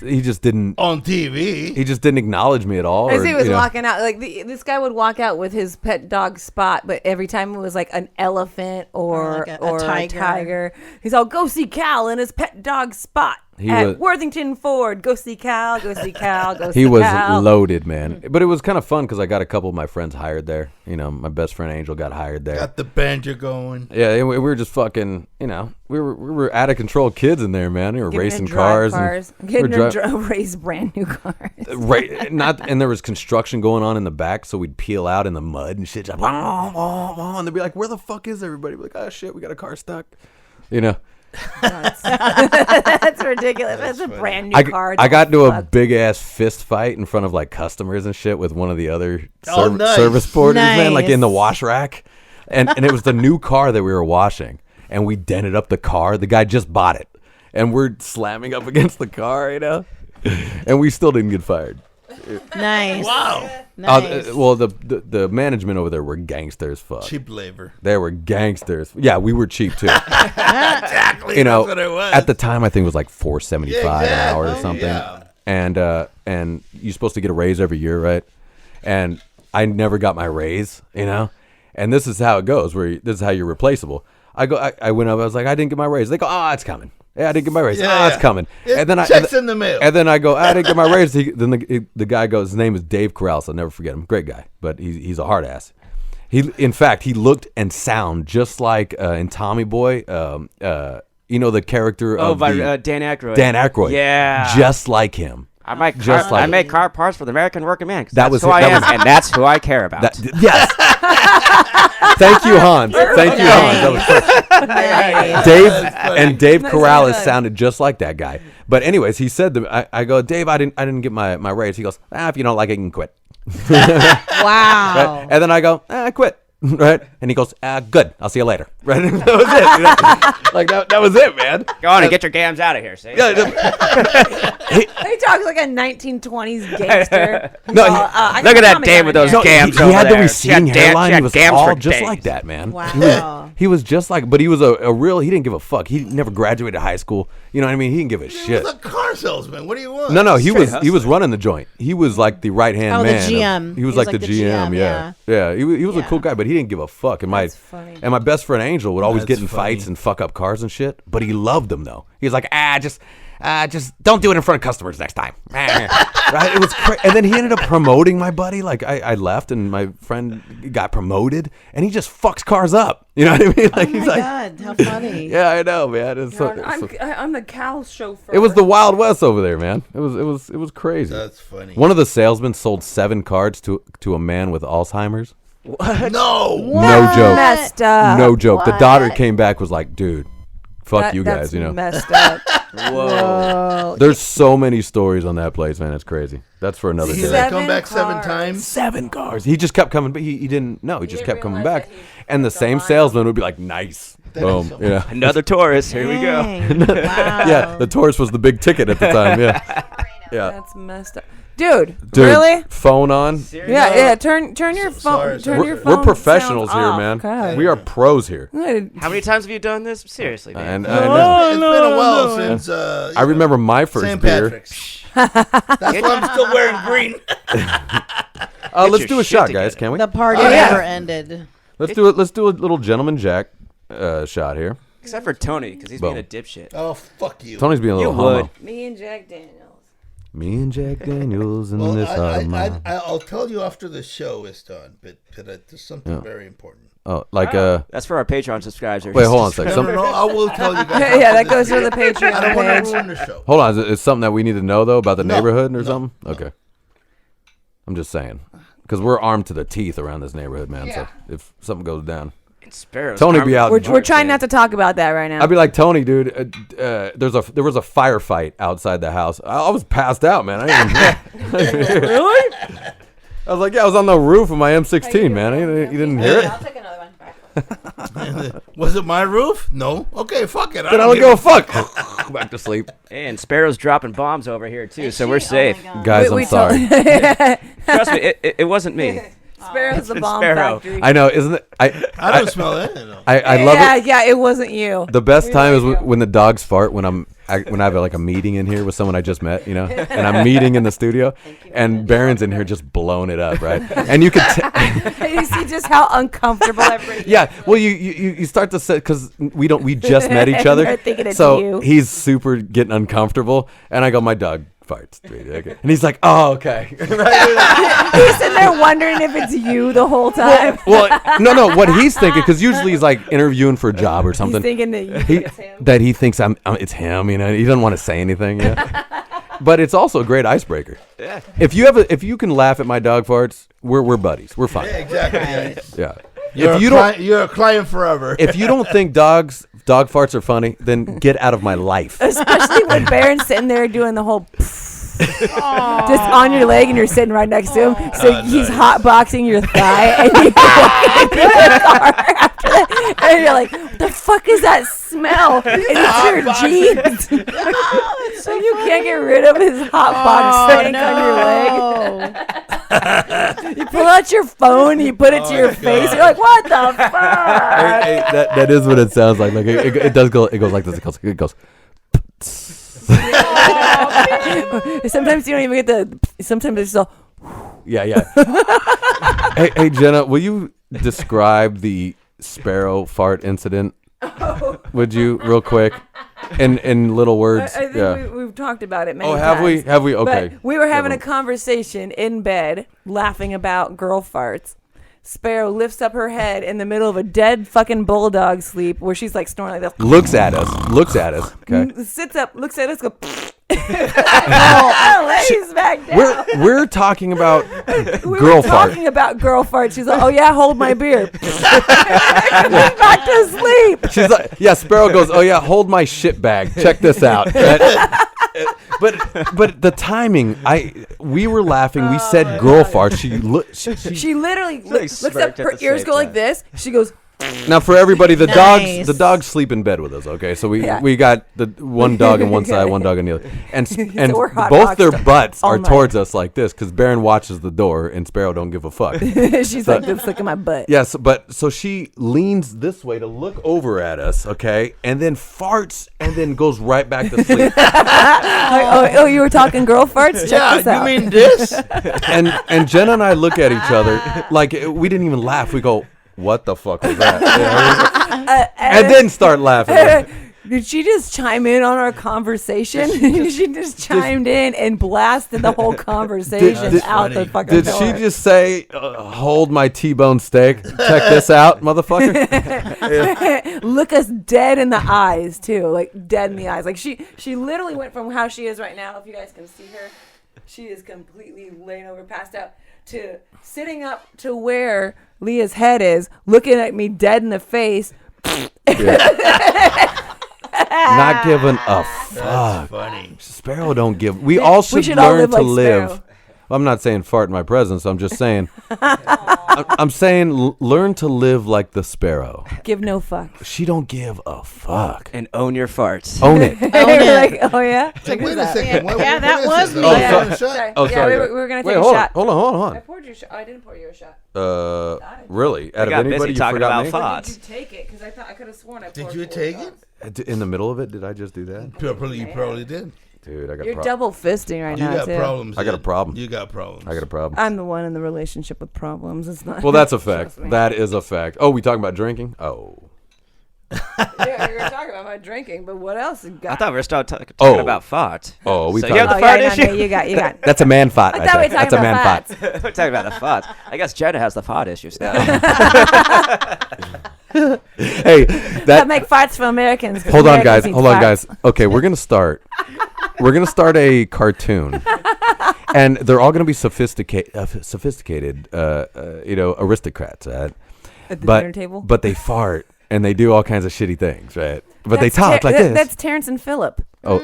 He just didn't. On TV. He just didn't acknowledge me at all. As or, he was you know. walking out, like this guy would walk out with his pet dog Spot, but every time it was like an elephant or Or like a tiger. He's all, go see Cal and his pet dog Spot. At Worthington Ford, go see Cal, go see Cal, go see He was Cal. loaded, man. But it was kind of fun because I got a couple of my friends hired there. You know, my best friend Angel got hired there. Got the banjo going. Yeah, we were just fucking, you know, we were out of control kids in there, man. We were Getting racing to drive cars. Getting to race brand new cars. Right, and there was construction going on in the back, so we'd peel out in the mud and shit. Like, and they'd be like, "Where the fuck is everybody?" We'd be like, "Oh shit, we got a car stuck," you know. That's ridiculous. That's a brand new car. I got into a big ass fist fight in front of like customers and shit with one of the other nice. service porters, man, like in the Nice. wash rack, and it was the new car that we were washing, and we dented up the car. The guy just bought it, and we're slamming up against the car, you know, and we still didn't get fired. Nice. Wow. Nice. Well, the management over there were gangsters. Fuck. Cheap labor. They were gangsters. Yeah, we were cheap too. Exactly. You know, that's what it was. at the time I think it was like $4.75 an hour or something. Yeah. And you're supposed to get a raise every year, right? And I never got my raise, you know. And this is how it goes. This is how you're replaceable. I went up. I was like, I didn't get my raise. They go, oh, it's coming. Yeah, I didn't get my raise. Yeah, It's coming. It And then checks in the mail. And then I go, I didn't get my raise. Then the guy goes, his name is Dave Corrales. I'll never forget him. Great guy, but he's a hard ass. In fact, he looked and sound just like in Tommy Boy. You know the character of Dan Aykroyd. Dan Aykroyd. Yeah. Just like him. I make car parts for the American working man. 'Cause That that's was who it. I That am, was- and that's who I care about. Yes. Thank you, Hans. Thank you, Hans. That was perfect. Nice. Dave Nice Corrales done. sounded just like that guy. But anyways, he said to me, I go, Dave, I didn't get my raise. He goes, if you don't like it, you can quit. Wow. Right? And then I go, I quit. Right? And he goes, good. I'll see you later. Right? That was it. You know? Like that was it, man. Go on and get your gams out of here. See? Yeah, He talks like a 1920s gangster. No, I Look got at that comic Dave on with it. those No, gams he over had the there. She had receding she hairline. had He was gams all for just days. like that, man. Wow. He was just like, but he was a real. He didn't give a fuck. He never graduated high school. You know what I mean? He didn't give a He shit. was a car salesman. What do you want? No, he was hustler. running the joint. He was like the right hand Oh, the man. GM. He was like the GM. Yeah. He was a cool guy, but he didn't give a fuck. And That's funny. my best friend Angel would always That's get in funny. fights and fuck up cars and shit. But he loved them though. He was like, just don't do it in front of customers next time. Right? It was and then he ended up promoting my buddy. Like I left and my friend got promoted, and he just fucks cars up. You know what I mean? Like Oh he's my like, God, how funny. yeah, I know, man. It's I'm the Cal chauffeur. it was the Wild West over there, man. It was crazy. That's funny. One of the salesmen sold 7 cards to a man with Alzheimer's. No. No joke. messed up. No joke. The daughter came back, was like, dude, fuck you That's guys, you know. messed up. Whoa. There's so many stories on that place, man. It's crazy. That's for another He day. let 7 come back 7 cars. times. 7 cars. He just kept coming, but he didn't know. He just didn't kept coming realize back. that he And the was a same lion. salesman would be like, nice. Boom. so Yeah. Another tourist. Here we go. Dang. Wow. Yeah. The Taurus was the big ticket at the time. Yeah. Yeah. That's messed up. Dude, Dude, really? phone on. Yeah. Turn your phone. sorry, Turn sorry. your phone. We're professionals sound here, off. man. God. We are pros here. How many times have you done this? Seriously, man. And I know. It's been a while since. I remember my first St. beer. Patrick's. That's why I'm still wearing green. Let's your do a shit shot, together. guys. Can we? The party Oh, yeah. never ended. Let's do it. Let's do a little gentleman Jack shot here. Except for Tony, because he's Boom. being a dipshit. Oh, fuck you. Tony's being a little You homo. would. Me and Jack Daniels. Me and Jack Daniels in Well, this automobile. I'll tell you after the show is done, but there's something very important. Oh, like That's for our Patreon subscribers. wait, hold on a second. No, I will tell you guys. Yeah, after that this goes for the show. I Patreon don't want to page. ruin the show. Hold on, is it something that we need to know though about the No, neighborhood or no, something? no. Okay, I'm just saying because we're armed to the teeth around this neighborhood, man. So if something goes down, Sparrows. Tony be out. We're trying not to talk about that right now. I'd be like, Tony, dude. There was a firefight outside the house. I was passed out, man. I didn't even really. I was like, yeah, I was on the roof of my M16, man. You didn't hear it. I'll take another one. Was it my roof? No. Okay, fuck it. Then I don't give a fuck. Back to sleep, And Sparrow's dropping bombs over here, too, so we're safe. guys. I'm sorry. Trust me, it wasn't me. Sparrow's the bomb Sparrow. factory. I know, isn't it? I don't smell it. No. I love it. Yeah, it wasn't you. The best time is when the dogs fart when I have like a meeting in here with someone I just met, and I'm meeting in the studio, and Baron's in here just blowing it up, right? And you can You see just how uncomfortable everybody is. yeah. Well, you start to say because we just met each other, They're thinking it's so you. he's super getting uncomfortable, and I go, my dog farts, okay. And he's like, oh, okay. He's sitting there wondering if it's you the whole time. Well, no, what he's thinking, because usually he's like interviewing for a job or something. He's thinking that you think it's him. That he thinks it's him, he doesn't want to say anything. But it's also a great icebreaker. Yeah. If you can laugh at my dog farts, we're buddies. We're fine. Yeah, exactly. Yeah. You're a client forever. If you don't think dog farts are funny, then get out of my life. Especially when Baron's sitting there doing the whole just on your leg and you're sitting right next to him. So he's hotboxing your thigh and you walk into the car after that. And you're like, what the fuck is that smell? And it's your jeans. So you can't get rid of his hotbox stank on your leg. You pull out your phone, you put it to your face. You're like, what the fuck? Hey, that is what it sounds like. Like it does go. It goes like this. It goes. Sometimes you don't even get the. Sometimes it's all. Yeah. Hey, Jenna, will you describe the sparrow fart incident? Would you, real quick, in little words? I think we've talked about it many times. Have we? Have we? Okay. But we were having a conversation in bed, laughing about girl farts. Sparrow lifts up her head in the middle of a dead fucking bulldog sleep where she's like snoring like this. Looks at us. Okay. Sits up, looks at us, go. Lays back down. We're talking about We girl were fart. talking about girl farts. She's like, oh yeah, hold my beer. Goes back to sleep. She's like, yeah. Sparrow goes, oh yeah, hold my shit bag. Check this out. But the timing, we were laughing. We said girl fart. She literally looks up. smirked at Her the ears same go like time. this. She goes. Now for everybody, the Nice. dogs sleep in bed with us. Okay, so we Yeah. we got the one dog on one side, one dog on the other, and we're hot both their boxed butts all are night. towards us like this because Baron watches the door and Sparrow don't give a fuck. She's like, just look at my butt. Yes, so she leans this way to look over at us, okay, and then farts and then goes right back to sleep. Like, oh, you were talking girl farts? Check this out. You mean this? and Jenna and I look at each other like we didn't even laugh. We go, what the fuck was that? And then start laughing. Did she just chime in on our conversation? She just chimed in and blasted the whole conversation Did- out the fucking Did door. she just say, hold my T-bone steak? Check this out, motherfucker. Look us dead in the eyes too, like dead in the eyes. Like she literally went from how she is right now. If you guys can see her, she is completely laying over, passed out, to sitting up to where Leah's head is, looking at me dead in the face. Not giving a fuck. That's funny. Sparrow don't give. We all should all learn live to like live. Sparrow. Well, I'm not saying fart in my presence. I'm just saying. I'm saying learn to live like the sparrow. Give no fuck. She don't give a fuck. And own your farts. Own it. You're like, oh yeah. Check Wait this a out. second. What that is was this? me. Oh, Yeah. sorry. Oh, Yeah, sorry. we were gonna Wait, take a hold shot. on. Hold I on. poured your shot. I didn't pour you a shot. Really? Out I of got anybody, busy you talking forgot about me? Did you take it? Because I could have sworn I poured. Did you 4 take shots. it? In the middle of it, did I just do that? You probably did. Dude, I got You're double fisting right You now got too. problems. I got a Ed. problem. You got problems. I got a problem. I'm the one in the relationship with problems. It's not. Well, that's a fact. Trust me. That is a fact. Oh, we talking about drinking? Oh. Yeah, we were talking about my drinking, but what else you got? I thought we were talking Oh. about fart. Oh, we So talking you have the oh, fart yeah, issue? no, you got. That's a man fight. I thought we were That's talking a man about fight. fats. We're talking about the fart. I guess Jenna has the fart issues now. Hey, That that. make farts for Americans. 'cause Hold on, Americans guys. need Hold on, farts. guys. Okay, we're gonna start. We're gonna start a cartoon, and they're all gonna be sophisticated, aristocrats, right? At the but dinner table. but they fart and they do all kinds of shitty things, right? But they That's talk like this. That's Terrence and Phillip. Oh,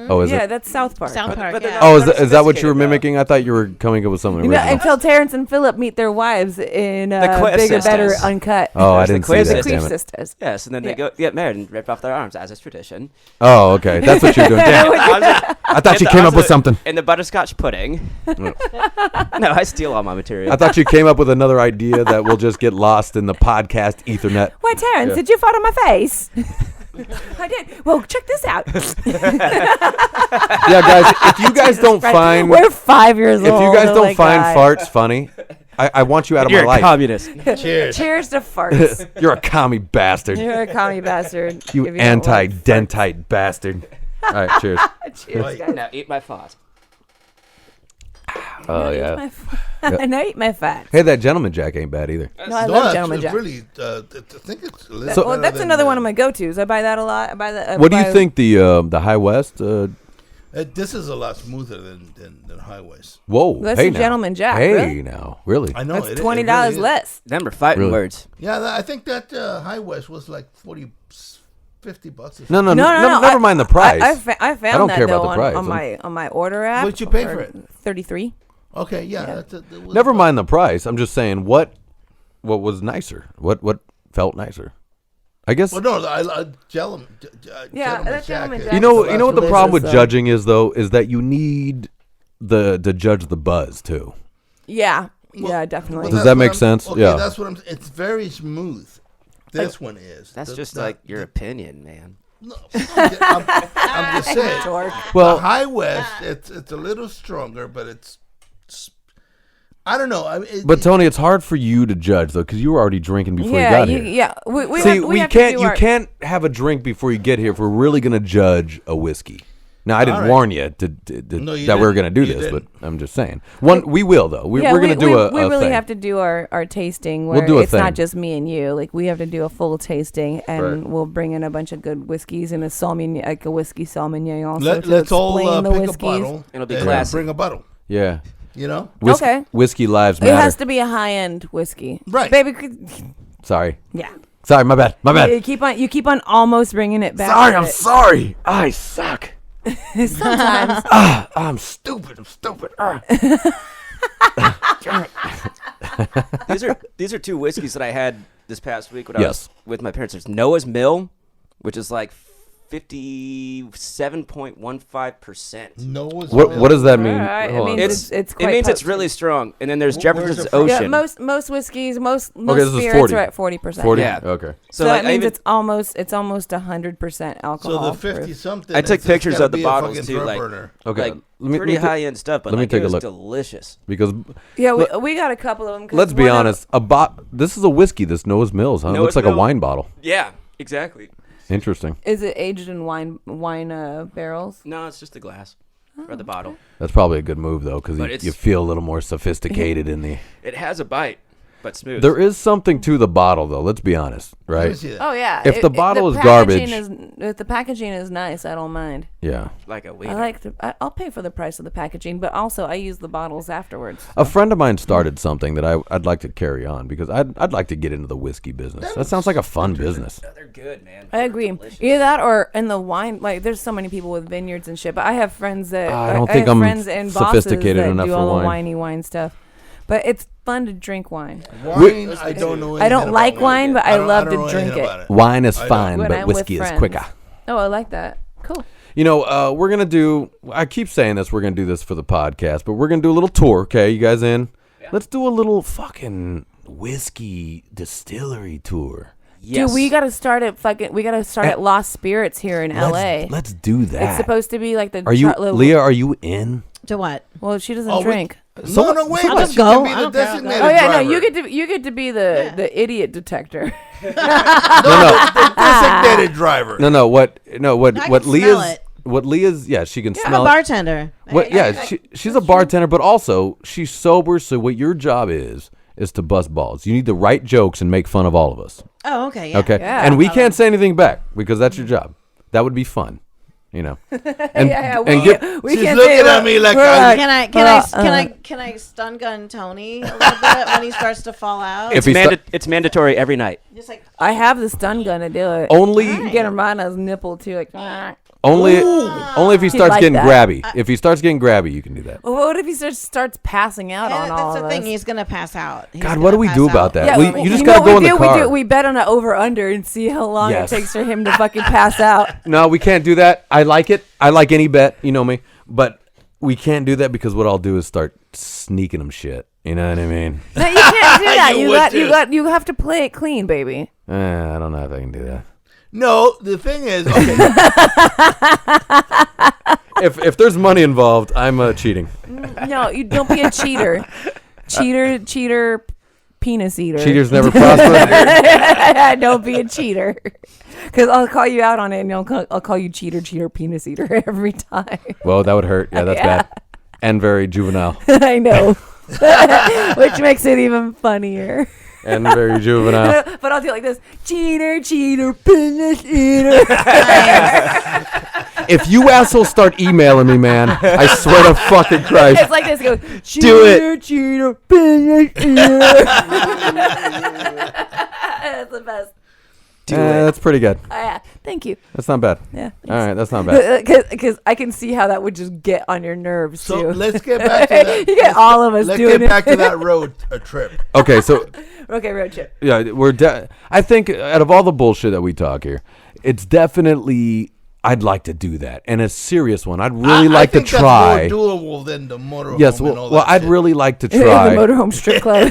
oh, is Yeah, it? that's South Park. South Park. but they're Yeah. not- Oh, they're is that what you were sophisticated, though. mimicking? I thought you were coming up with something You know, original. until Terrence and Philip meet their wives in Quest Bigger, Better, Sisters. Uncut. Oh, I There's the didn't see quiz that. that Queef Damn it. Sisters. Yes, and then they go get married and rip off their arms, as is tradition. Oh, okay. That's what you're doing. Damn it. I thought you came up with something. And the butterscotch pudding. No, I steal all my material. I thought you came up with another idea that will just get lost in the podcast ethernet. Why, Terrence, did you fart on my face? I did. Well, check this out. Yeah, guys, if you guys don't find We're 5 years if old. you guys Oh don't my find God. farts funny, I want you out of You're my a life. communist. Cheers. Cheers to farts. You're a commie bastard. You're a commie bastard. You if don't like anti-dentite bastard. All right, cheers. farts. Cheers, Right. guys. Now eat my fart. Oh, Eat yeah. my I know eat my fat. Hey, that gentleman Jack ain't bad either. No, I No, love it's Gentleman Jack. really, I think it's a little So- Well, better that's than another the- one of my go-tos. I buy that a lot. I buy that. What do you think the High West? This is a lot smoother than Highways. Whoa, That's hey a now. Gentleman Jack, Hey really? now, really? I know That's it $20 really is. less. Number fighting Really? words. Yeah, I think that High West was like 40, 50 bucks. Or No, no, No, no, no, no. Never mind the price. I found don't that care though about the price. on my order app. What'd you pay for it? 33. Okay, yeah. That was Never mind the price. I'm just saying what was nicer. What felt nicer. I guess Well, no, Gentleman that's Gentleman Jack. you know That's what the delicious, problem with though. judging is though is that you need to judge the buzz too. Yeah, yeah, definitely. Does that make sense? Okay, Yeah. that's what I'm. It's very smooth. This one is. That's The- just the- like your opinion, man. No, I'm just saying. Dork. Well- the High West, it's a little stronger, but it's I don't know. I mean, But Tony, it's hard for you to judge though because you were already drinking before you Yeah, got here. yeah. We See, have, we have to can't. do You our- can't have a drink before you get here if we're really gonna judge a whiskey. Now, I didn't All right. warn you No, you that we were didn't. gonna do You this, didn't. but I'm just saying. We will though. We're Yeah, gonna do a we really thing. have to do our tasting We'll where do a it's thing. not just me and you. Like we have to do a full tasting, and Right. we'll bring in a bunch of good whiskeys and a saumignon, like a whiskey saumignon also let's to all explain the pick whiskeys. a bottle. It'll be and classy. Bring a bottle. Yeah. You know. Okay. Whiskey lives It matter. has to be a high end whiskey, Right. Baby, Sorry. yeah. Sorry. My bad. My bad. You keep on almost bringing it back. Sorry. to I'm it. sorry. I suck. Sometimes. I'm stupid. I'm stupid. These are two whiskeys that I had this past week when I Yes. was with my parents. There's Noah's Mill, which is like 57.15%. Noah's What Mill. does that mean? Alright, Hold I on. mean, It's it's it quite means it's potent. really strong. And then there's Where's Jefferson's it from? Yeah, Ocean. most whiskeys, most this is spirits 40. are at 40%. 40. Yeah. Okay. So like, that I means even- it's almost 100% alcohol. So the 50 something. I took it's pictures gotta of the be a bottles, fucking too, throat like- burner. Okay. like let me pretty let me high end stuff, but let me like, take it a was look. delicious. because Yeah, we got a couple of them. let's be honest. This is a whiskey. This Noah's Mills, huh? It Noah's looks like a Mill. wine bottle. Yeah, exactly. Interesting. Is it aged in wine barrels? No, it's just the glass or the bottle. That's probably a good move though, because But you it's- feel a little more sophisticated in the. It has a bite, but smooth. There is something to the bottle though. Let's be honest, Let me right? see that. Oh yeah. If the bottle is packaging garbage- if the packaging is nice, I don't mind. Yeah. like a I wiener. like I'll pay for the price of the packaging, but also I use the bottles afterwards. A friend of mine started something that I'd like to carry on because I'd like to get into the whiskey business. That sounds like a fun business. They're good, man. I agree. Either that or in the wine. Like, there's so many people with vineyards and shit. But I have friends that I don't think have I'm friends and bosses sophisticated that enough do for all wine. the winey wine stuff. But it's fun to drink wine. Wine, I don't know. I don't anything like about wine, but I don't- love don't to know drink anything it. about Wine is I know. fine, When but I'm whiskey with is friends. quicker. Oh, I like that. Cool. You know, we're gonna do. I keep saying this. We're gonna do this for the podcast, but we're gonna do a little tour. Okay, you guys in? Let's do a little fucking whiskey distillery tour. Yes. Dude, we gotta start at Lost Spirits here in LA. Let's do that. It's supposed to be like the. Are you, little- Leah? Are you in? To what? Well, she doesn't Oh, drink. No, no, wait. I'll but just she can go. be I the don't care. designated Oh yeah, no, driver. you get to be the idiot detector. The designated driver. No. What I can Leah's? smell it. What Leah's? Yeah, she can I'm a smell it. bartender. What? Yeah, she's a bartender, but also she's sober. So what your job is to bust balls. You need to write jokes and make fun of all of us. Oh, okay. Yeah. Okay, Yeah. and we can't say anything back because that's your job. That would be fun. you know. And, Yeah, and get, we She's can't looking say at me like we're I- Can I stun gun Tony a little bit when he starts to fall out? If he sta- It's mandatory every night. Just like I have the stun gun to do it. only Get him right on his nipple too, like. only if he starts like getting that. grabby. If he starts getting grabby, you can do that. Well, what if he starts passing out on all that's of the thing. us? He's gonna pass out. He's God, what gonna do we pass do out. about that? Yeah, You just know gotta what go in we the do? car. We bet on an over under and see how long Yes. it takes for him to fucking pass out. No, we can't do that. I like it. I like any bet. You know me. But we can't do that because what I'll do is start sneaking them shit. You know what I mean? No, you can't do that. You would You have to play it clean, baby. I don't know if I can do that. No, the thing is, okay, If there's money involved, I'm cheating. No, you don't be a cheater. Cheater, penis eater. Cheaters never prosper. Don't be a cheater. Because I'll call you out on it, and I'll call you cheater, penis eater every time. Well, that would hurt. Yeah, that's Yeah. bad. And very juvenile. I know. Which makes it even funnier. And very juvenile. But I'll do it like this. Cheater, penis eater. If you assholes start emailing me, man, I swear to fucking Christ. It's like this. It goes, Do it. Cheater, penis eater. That's the best. That's pretty good. Yeah. Thank you. That's not bad. Yeah. All right, that's not bad. Because I can see how that would just get on your nerves, so too. let's get back to that. You get all of us Let's doing get back it. to that road trip. Okay, so Okay, road trip. yeah, I think out of all the bullshit that we talk here, it's definitely I'd like to do that, and a serious one. I'd really like to I think try. That's more doable than the motorhome. Yes, and well, all well that I'd shit. really like to The try. motorhome strip club.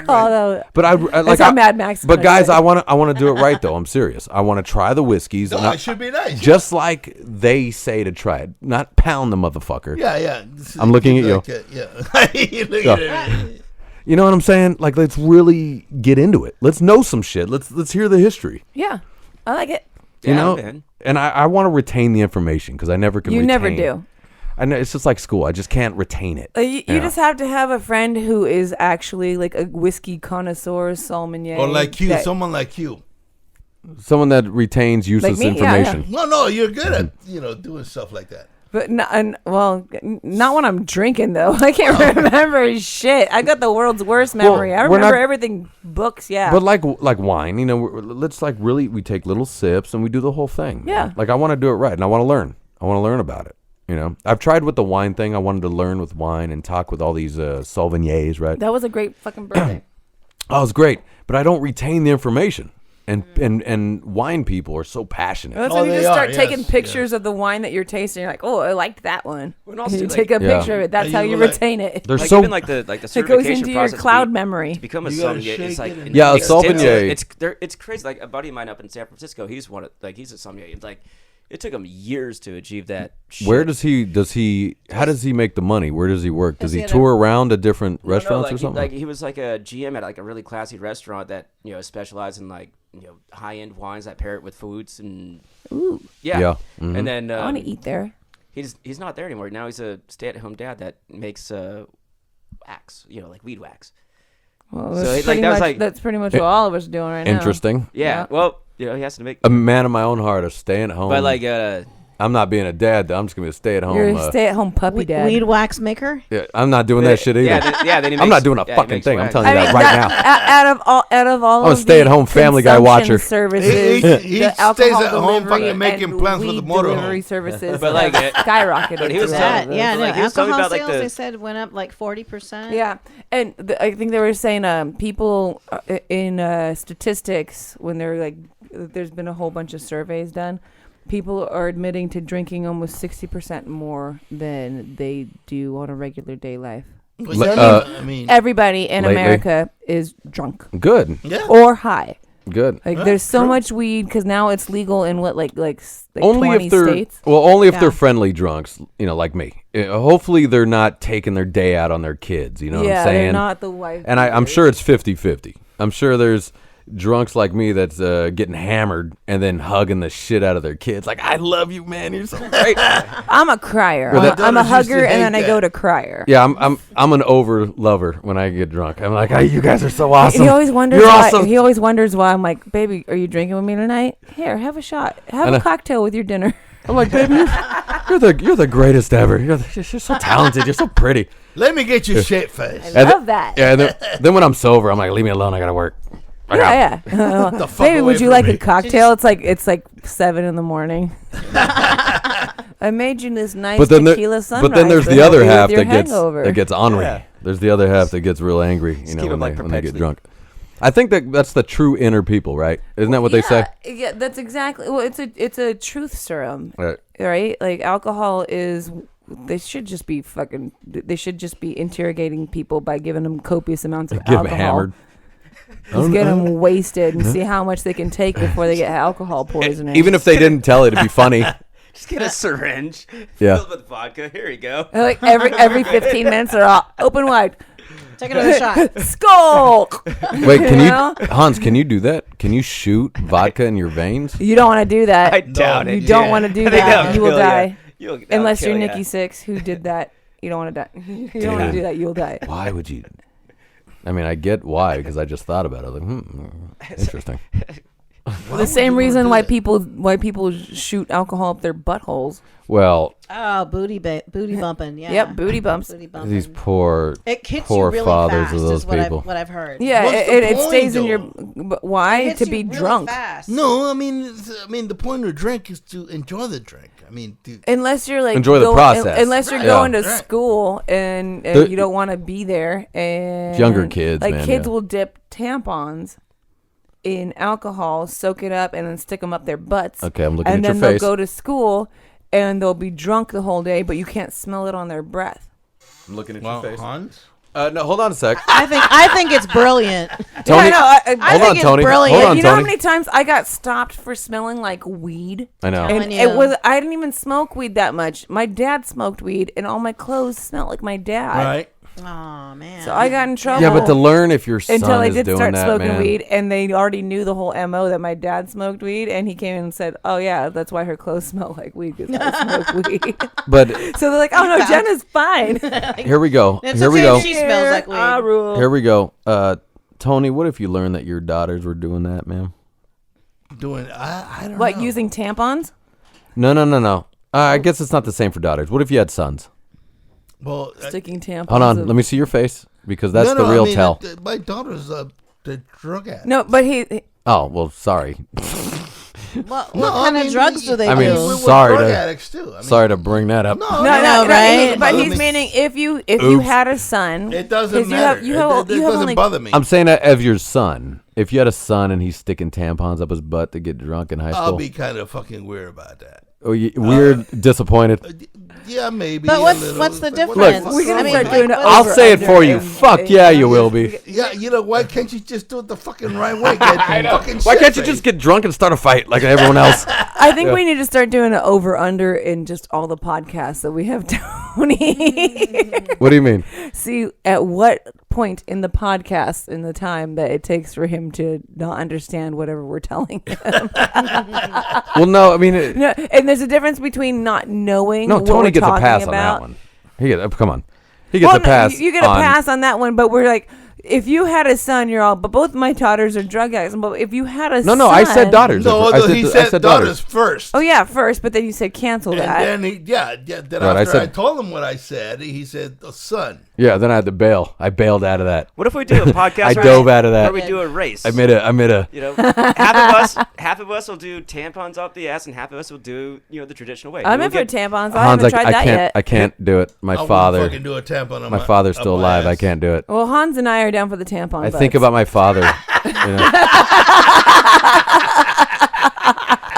Although, But I like That's how Mad Max is But gonna guys, do it. I want to do it right though. I'm serious. I want to try the whiskeys. No, and it should be nice. just like they say to try it, not pound the motherfucker. Yeah. I'm looking at you. Like it, yeah. You look at it. You know what I'm saying? Like, let's really get into it. Let's know some shit. Let's hear the history. yeah, I like it. You Yeah, know, man. and I want to retain the information because I never can. You retain. never do. I know it's just like school. I just can't retain it. You just have to have a friend who is actually like a whiskey connoisseur, sommelier. Or like you, that- someone like you. Someone that retains useless me? Yeah, information. No, you're good at doing stuff like that. But not when I'm drinking though. I can't remember shit. I got the world's worst memory. I we're remember not- everything. Books, yeah. But like wine, you know, let's like really we take little sips and we do the whole thing. Yeah. Like I want to do it right and I want to learn. I want to learn about it. You know, I've tried with the wine thing. I wanted to learn with wine and talk with all these sommeliers, right? That was a great fucking birthday. Oh, it's great, but I don't retain the information. And wine people are so passionate. That's Oh, when you they just start are, taking yes, pictures of the wine that you're tasting. You're like, oh, I liked that one. Well, also, And you like- take a Yeah. picture of it. That's And how you you like- retain it. They're Like so even like the It goes certification into your process cloud to memory. become a You gotta sommelier. It's shake like it and- Yeah, a extensive. sommelier. It's crazy. Like a buddy of mine up in San Francisco, he's a sommelier. It's like it took him years to achieve that. Where shit. does he how does he make the money? Where does he work? Does Does he he have tour around to different No, restaurants like or something? he was like a GM at like a really classy restaurant that specialized in like high end wines that pair it with foods and Ooh, Yeah. Mhm. And then I want to eat there. he's not there anymore. Now he's a stay at home dad that makes wax, like weed wax. Well, So that's, it, like, pretty that was much, like- that's pretty much what all of us are doing right now. Interesting. Yeah. Yeah. Well, he has to make. A man of my own heart, a staying at home. But like I'm not being a dad. Though. I'm just gonna be a stay at home. You're a stay-at-home puppy dad. Weed wax maker. Yeah, I'm not doing that shit either. Then he I'm not makes- doing a yeah, he fucking makes thing. I'm wax. telling you that right now. Out of all I'm a of stay-at-home the Family Guy consumption watcher. services, He the stays alcohol at home delivery fucking making and plans for the weed motorhome. delivery services But, like, have skyrocketed. but he was throughout telling- this. Yeah, no, like, he was telling me alcohol about, like, sales the- they said went up like 40%. Yeah, and I think they were saying people in statistics when they're like, there's been a whole bunch of surveys done. People are admitting to drinking almost 60% more than they do on a regular day life. I mean, Everybody in Lately. America is drunk Good. yeah. or high. Good. Like Yeah, there's so true. much weed because now it's legal in what like Only 20 if they're states. only if Yeah. they're friendly drunks, like me. Hopefully they're not taking their day out on their kids. You know what Yeah, I'm saying? they're not the wife. And I'm sure it's 50-50. I'm sure there's drunks like me that's getting hammered and then hugging the shit out of their kids. Like, I love you, man. You're so great. I'm a crier. Well, I'm a daughters used to hugger, and hate then I that. go to crier. Yeah, I'm an over lover when I get drunk. I'm like, you guys are so awesome. He always wonders. You're Why, awesome. He always wonders why I'm like, baby, are you drinking with me tonight? Here, have a shot. Have I know. a cocktail with your dinner. I'm like, baby, you're the greatest ever. You're so talented. You're so pretty. Let me get you shit face. I love that. Yeah. And then when I'm sober, I'm like, leave me alone. I gotta work. Yeah. The fuck Baby, away would you from like me. a cocktail? It's like 7 a.m. I made you this nice tequila sunrise. But then there's to the help other you with half your that hangover. gets ornery. Yeah. There's the other half that gets real angry. You know, keep when them, they like, get perpetually- drunk. I think that's the true inner people, right? Isn't that what they say? Yeah, that's exactly. Well, it's a truth serum, Right. right? Like alcohol is. They should just be interrogating people by giving them copious amounts of Give them alcohol. hammered. Just get them wasted and see how much they can take before they get alcohol poisoning. Even if they didn't tell it, it'd be funny. Just get a syringe Yeah. filled with vodka. Here you go. like every 15 minutes, they're all open wide. Take another shot. Skull. Wait, can know? you, Hans? Can you do that? Can you shoot vodka in your veins? You don't want to do that. I doubt You it. don't want to do I think that. that'll You will kill ya. die. That'll Unless kill you're ya. Nikki Sixx, who did that. You don't want to die. You don't want to do that. You'll die. Why would you? I mean, I get why, because I just thought about it. Like, interesting. The same reason why people shoot alcohol up their buttholes. Well, Oh, booty bumping. Yeah. Yep, booty bumps. Booty bumping. these poor It hits poor you really fathers fast, of those is what people. I've heard. Yeah, What's the it point, stays in though? your. But why? It hits To you be really drunk. Fast. No, I mean, the point of the drink is to enjoy the drink. I mean, Unless you're like Enjoy the process. Unless you're Right. going to Yeah. school and The- you don't want to be there, and Younger kids, like man, kids yeah. will dip tampons in alcohol, soak it up, and then stick them up their butts. Okay, I'm looking and at your then they'll face. go to school and they'll be drunk the whole day, but you can't smell it on their breath. I'm looking at well, Hans. No, hold on a sec. I think it's brilliant. Tony, yeah, I know. hold on, it's Tony. brilliant. Hold on, You know how Tony. many times I got stopped for smelling like weed? I know. Telling And you. it was I didn't even smoke weed that much. My dad smoked weed, and all my clothes smelled like my dad. Right. Oh man. So I got in trouble. Yeah, but to learn if your son until I is did doing start that, smoking man. weed, and they already knew the whole MO that my dad smoked weed, and he came in and said, "Oh yeah, that's why her clothes smell like weed because I smoke weed." But So they're like, "Oh no, Jenna's fine." here we go. It's Here we okay go. if she smells like weed. I rule. Here we go. Tony, what if you learned that your daughters were doing that, man? Doing, I don't know. What, using tampons? No. I guess it's not the same for daughters. What if you had sons? Well, Sticking tampons. Hold on. of- Let me see your face because that's the I real mean, tell. My daughter's the drug addict. No, but he. Oh, well, sorry. What No, kind I of mean, drugs do they I mean, do? we're sorry drug to- addicts too. I mean, Sorry to bring that up. No, No, right? But I he's mean, meaning if you Oops. had a son, It doesn't 'cause matter. You have it you have doesn't only. bother me. I'm saying that of your son. If you had a son and he's sticking tampons up his butt to get drunk in high I'll school, be kind of fucking weird about that. weird, disappointed. Yeah, maybe. But a what's- little. what's the But what difference? fuck We're gonna wrong I start with mean, doing it. like, I'll over say it under for you. and- Fuck and- yeah, you will be. it? Yeah, you know, why can't you just do it the fucking right way? Get fucking Why can't you shit-faced. just get drunk and start a fight like everyone else? I think we need to start doing an over under in just all the podcasts that we have Tony. What do you mean? See at what point in the podcast in the time that it takes for him to not understand whatever we're telling him. Well, no, I mean, No, and there's a difference between not knowing. no. what Tony we're gets a talking pass on about. that one. Come on. He gets Well, a pass. You get a on- pass on that one, but we're like, if you had a son, you're all. But both my daughters are drug addicts. But if you had a No, son, I said daughters. No, I he said daughters first. Oh yeah, first, but then you said cancel And that. then then Right, I after I said- told him what I said, he said, son. Yeah, then I had to bail. I bailed out of that. What if we do a podcast? I where dove we- out of that. Where we do a race. I made a. You know, half of us will do tampons up the ass, and half of us will do the traditional way. I'm We'll in for get- tampons. I Hans, haven't tried I that can't. yet. I can't do it. My I wouldn't father. fucking do a tampon on My father's up still my alive. I ass. can't do it. Well, Hans and I are down for the tampon. I butts. think about my father. You know.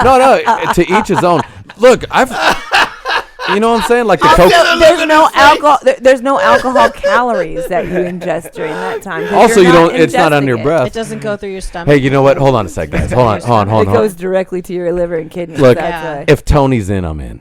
No. To each his own. Look, You know what I'm saying? Like the Coke. There's no alcohol. There's no alcohol calories that you ingest during that time. 'cause Also, you're you not don't. It's not ingesting under your it. breath. It doesn't go through your stomach. Hey, you know what? Hold on a sec, guys. Hold on. It goes directly to your liver and kidneys. Look, That's Yeah. why. if Tony's in, I'm in.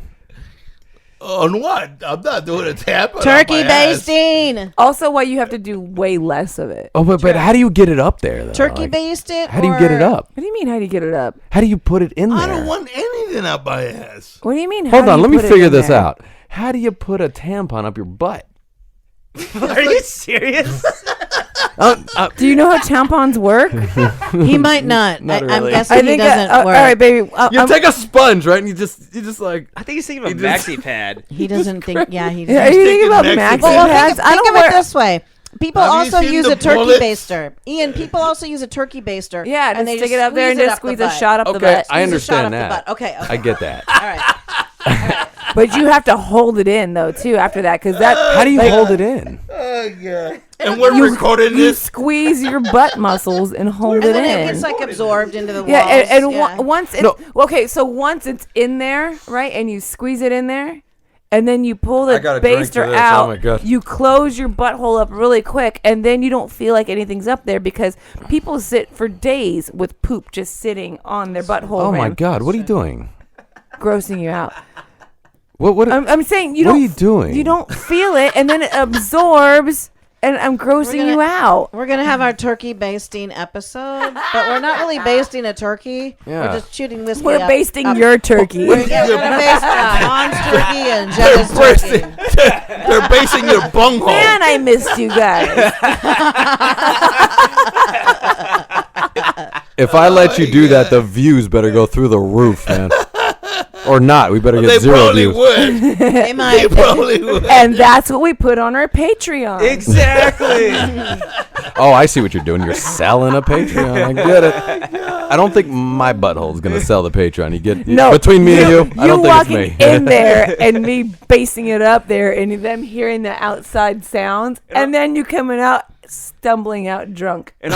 On what? I'm not doing a tampon. Turkey on my ass. basting. Also, why you have to do way less of it. Oh, but how do you get it up there? Though? Turkey Like, baste it. How do you get it up? What do you mean? How do you get it up? How do you put it in there? I don't want anything up my ass. What do you mean? Hold how on, do let you me put it figure in this there? out. How do you put a tampon up your butt? Are you serious? Do you know how tampons work? He might not. Not I'm really. guessing he doesn't work. All right, baby. You take a sponge, right? And you just like. I think he's thinking of a maxi pad. He doesn't think. Yeah, he Yeah, are doesn't. you thinking about thinking maxi Mexican. pads? I Think don't of it wear. this way. People Have you also seen use the a turkey bullets? baster. Ian, people also use a turkey baster. Yeah, and just they stick it up there and just squeeze a shot up the Okay, butt. I Squeeze a shot understand up the that. butt. Okay, I get that. All right. But you have to hold it in though too after that because that. How do you hold it in? Oh god! And we're recording You this. squeeze your butt muscles and hold And it then it in. gets like absorbed into the walls. Yeah, and yeah. once it's No. okay, so once it's in there, right, and you squeeze it in there, and then you pull the I gotta drink to baster this. out. Oh my God. You close your butthole up really quick, and then you don't feel like anything's up there because people sit for days with poop just sitting on their butthole. Oh my rim, God! What are you doing? grossing you out. What? I'm saying you What don't. are you doing? You don't feel it, and then it absorbs, and I'm grossing gonna- you out. We're gonna have our turkey basting episode, but we're not really basting a turkey. Yeah. We're just shooting whiskey. We're up- basting up- your turkey. Yeah, we're gonna baste Han's turkey and Jenna's turkey. They're basing your bunghole. Man, I missed you guys. If I let you do that, the views better go through the roof, man. Or not. We better They get 0 probably views. would. They They might. probably would. And that's what we put on our Patreon. Exactly. Oh, I see what you're doing. You're selling a Patreon. I get it. I don't think my butthole is gonna sell the Patreon. You get No, between me and you. I don't think walking it's me. in there and me basing it up there and them hearing the outside sounds, and then you coming out stumbling out drunk. And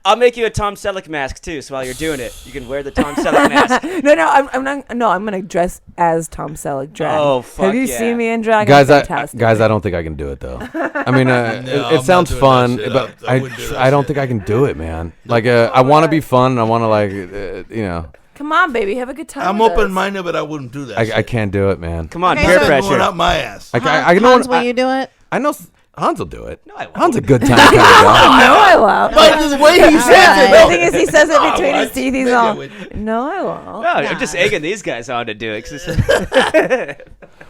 I'll make you a Tom Selleck mask too. So while you're doing it, you can wear the Tom Selleck mask. No, I'm not. No, I'm gonna dress as Tom Selleck drag. Oh, fuck Have you yeah. seen me in drag? Guys, I'm fantastic. I don't think I can do it though. I mean, I'm it not sounds doing fun, that shit. but I wouldn't do that I don't shit. think I can do it, man. Like, I want to be fun. I want to like, you know, Come on, baby, have a good time. I'm with us. open-minded, but I wouldn't do that. I shit. can't do it, man. Come on, Okay, peer so- Going pressure. up my ass. I know. Hans, will you do it? I know. Hans will do it. No, I won't. Hans a good time kind of guy. No, I won't. But the way he says it, The though. thing is, he says it between his what? teeth. He's Maybe all, I would. no, I won't. No, I'm just egging these guys on to do it. 'Cause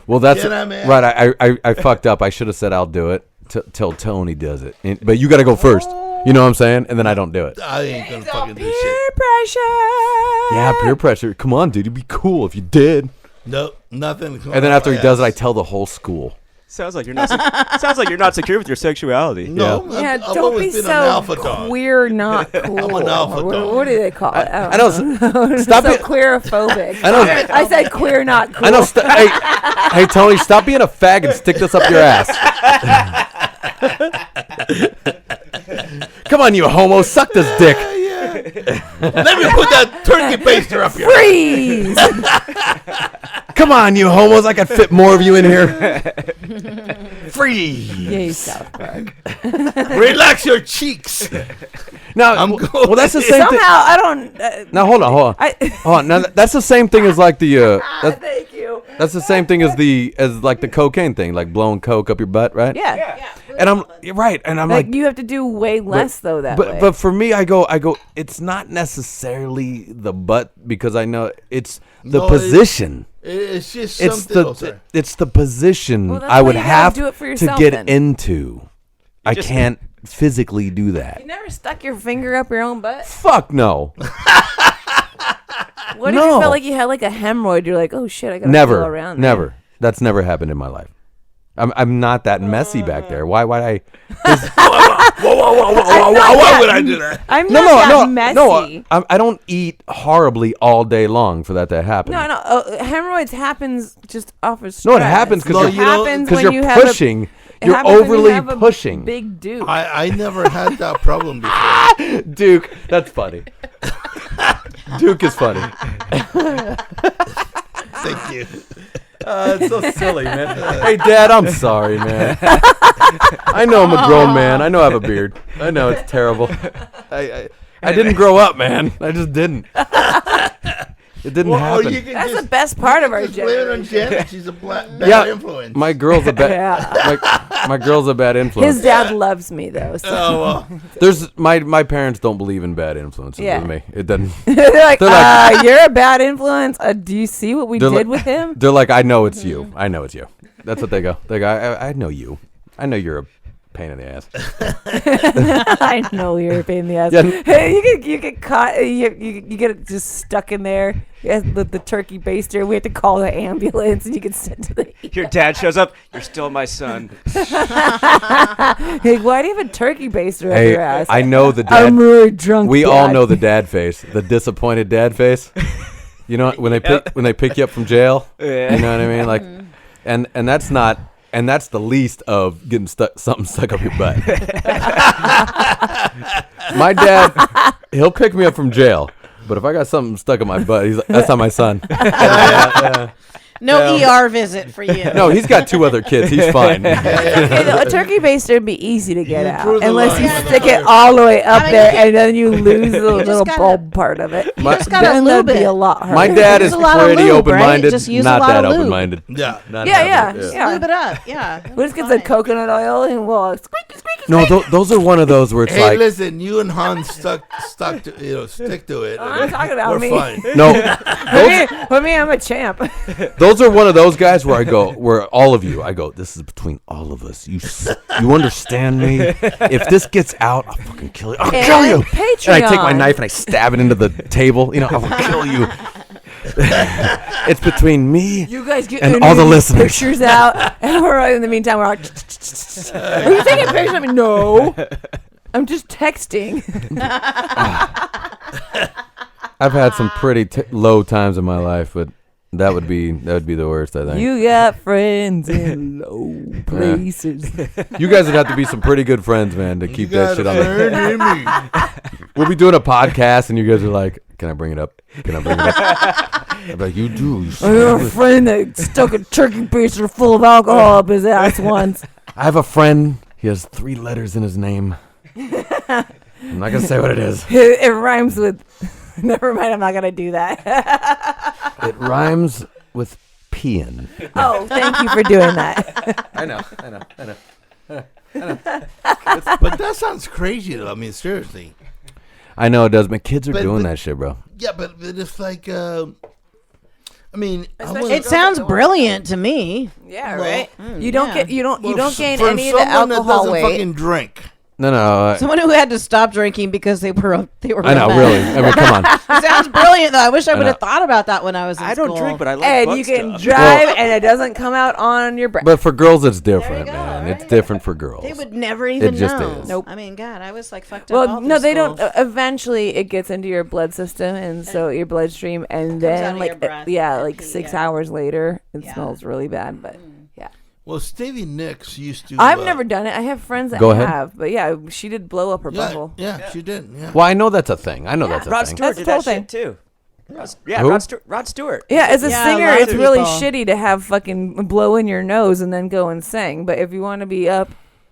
Well, that's Jenna, man. right. I fucked up. I should have said I'll do it till Tony does it. But you got to go first. You know what I'm saying? And then I don't do it. I ain't gonna fucking do Peer shit. pressure. Yeah, peer pressure. Come on, dude. It'd be cool if you did. Nope, nothing. And then after he does it, I tell the whole school. sounds like you're not. Sounds like you're not secure with your sexuality. No, Yeah, I've don't always be been an alpha so dog. queer, not cool. I'm an alpha What, dog. what do they call it? I know. Stop so it. queerophobic. I know. I said queer, not cool. I know. Hey, Tony, stop being a fag and stick this up your ass. Come on, you homo, suck this dick. Let me put that turkey baster up here. Freeze! Come on, you homos, I could fit more of you in here. Freeze. Yeah, you South Park. Relax your cheeks. Now, I'm well, that's the same thing. Somehow, I don't. Now, hold on. Hold on. Now, that's the same thing as like the. Thank you. That's the same thing as like the cocaine thing, like blowing coke up your butt, right? Yeah. And I'm right, and I'm Like, like, you have to do way less though that way. but for me, I go. It's not necessarily the butt because I know it's the No, position. It's just It's something. Oh, sorry. it's the position Well, that's I why would you gotta have do it for to yourself get then. into. I just- can't physically do that. You never stuck your finger up your own butt? Fuck no. What if No. you felt like you had like a hemorrhoid? You're like, oh shit, I gotta feel Never. around there. Never. That's never happened in my life. I'm not that messy back there. Why would I? Why would I do that? I'm No, not no, that no, messy. no. I don't eat horribly all day long for that to happen. No. Hemorrhoids happens just off of stress. No, it happens because No, It you don't- happens because when you're you have pushing. it You're happens when you overly have a pushing. Big dude. I never had that problem before. Duke, that's funny. Duke is funny. Thank you. It's so silly, man. Hey, Dad, I'm sorry, man. I know I'm a grown man. I know I have a beard. I know it's terrible. I didn't grow up, man. I just didn't. It didn't happen. That's the best part of our just blame it on generation. Janet. She's a bad Yeah, influence. my girl's a bad. Yeah. My girl's a bad influence. His dad loves me though. So. Oh, well. There's my parents don't believe in bad influences Yeah. with me. It doesn't. They're like, They're like- you're a bad influence. Do you see what we They're did like- with him? They're like, I know it's you. I know it's you. That's what they go. They go, I know you. I know you're a pain in the ass. I know you're a pain in the ass. Yeah. You get caught. You get just stuck in there. The turkey baster. We have to call the ambulance, and you get sent to the. Your dad shows up. You're still my son. Like, why do you have a turkey baster up Hey, your ass? I know the dad. I'm really drunk. We Dad. all know the dad face, the disappointed dad face. You know when they pick you up from jail. Yeah. You know what I mean? Like, and that's not. And that's the least of getting something stuck up your butt. My dad, he'll pick me up from jail, but if I got something stuck in my butt, he's like, that's not my son. No ER visit for you. No, he's got 2 other kids. He's fine. A turkey baster would be easy to get You out drew the unless line you on the stick it fire. all the way up I mean, there and then you lose the just little gotta- bulb part of it. My, just gotta Then that'd lube be it. a lot harder. my dad Use is a lot of pretty lube, right? open-minded, Just use a not lot that of lube. open-minded. Yeah. Not Yeah. Lube it up. Yeah. We'll just get some coconut oil and we'll squeaky. No, those are one of those where it's Hey, like, listen, you and Hans stick to stick to it. I'm not talking about We're me. fine. no, For me, I'm a champ. those are one of those guys where I go, where all of you, I go, this is between all of us. You understand me? If this gets out, I'll fucking kill you. I'll kill you. Patreon. And I take my knife and I stab it into the table. You know, I will kill you. It's between me. You guys get And any all the of these listeners. pictures out, and we're in the meantime we're like, are you taking pictures of me? No, I'm just texting. I've had some pretty low times in my life, but that would be the worst, I think. You got friends in low places. You guys would have to be some pretty good friends, man, to keep that shit on the. We'll be doing a podcast, and you guys are like, "Can I bring it up? Can I bring it up?" I'm like, "You do." I have a friend that stuck a turkey baster full of alcohol up his ass once. I have a friend. He has 3 letters in his name. I'm not gonna say what it is. It rhymes with. Never mind. I'm not gonna do that. It rhymes with peeing. Oh, thank you for doing that. I know. But that sounds crazy, though. I mean, seriously. I know it does. My kids are But- doing but- that shit, bro. Yeah, but it's like, I mean, I Especially wanna- It sounds brilliant to me. Yeah, Well, right. You don't yeah. get you don't well, gain for any of the someone that alcohol doesn't weight. fucking drink. No. Someone who had to stop drinking because they were. I know, really. I mean, come on. It sounds brilliant, though. I wish I would know. have thought about that when I was in I don't school. drink, but I like And bug you can stuff. drive, and it doesn't come out on your breath. But for girls, it's different, go, man. right? It's different for girls. They would never even just know. is. Nope. I mean, God, I was like fucked up. all Well, through no, they school. don't. Eventually, it gets into your blood system, and so your bloodstream, and out then of like your breath yeah, and like pee, 6 yeah. hours later, it Yeah. smells really bad. But yeah, Well, Stevie Nicks used to. I've never done it. I have friends that Go ahead. have, but yeah, she did blow up her butthole. Yeah, she did. Yeah. Well, I know that's a thing. I know that's a Rod thing. Stewart That's did the that whole shit too. Who? Rod Stewart. Yeah, as a Yeah, singer, lots it's of really people. shitty to have fucking blow in your nose and then go and sing. But if you want to be up,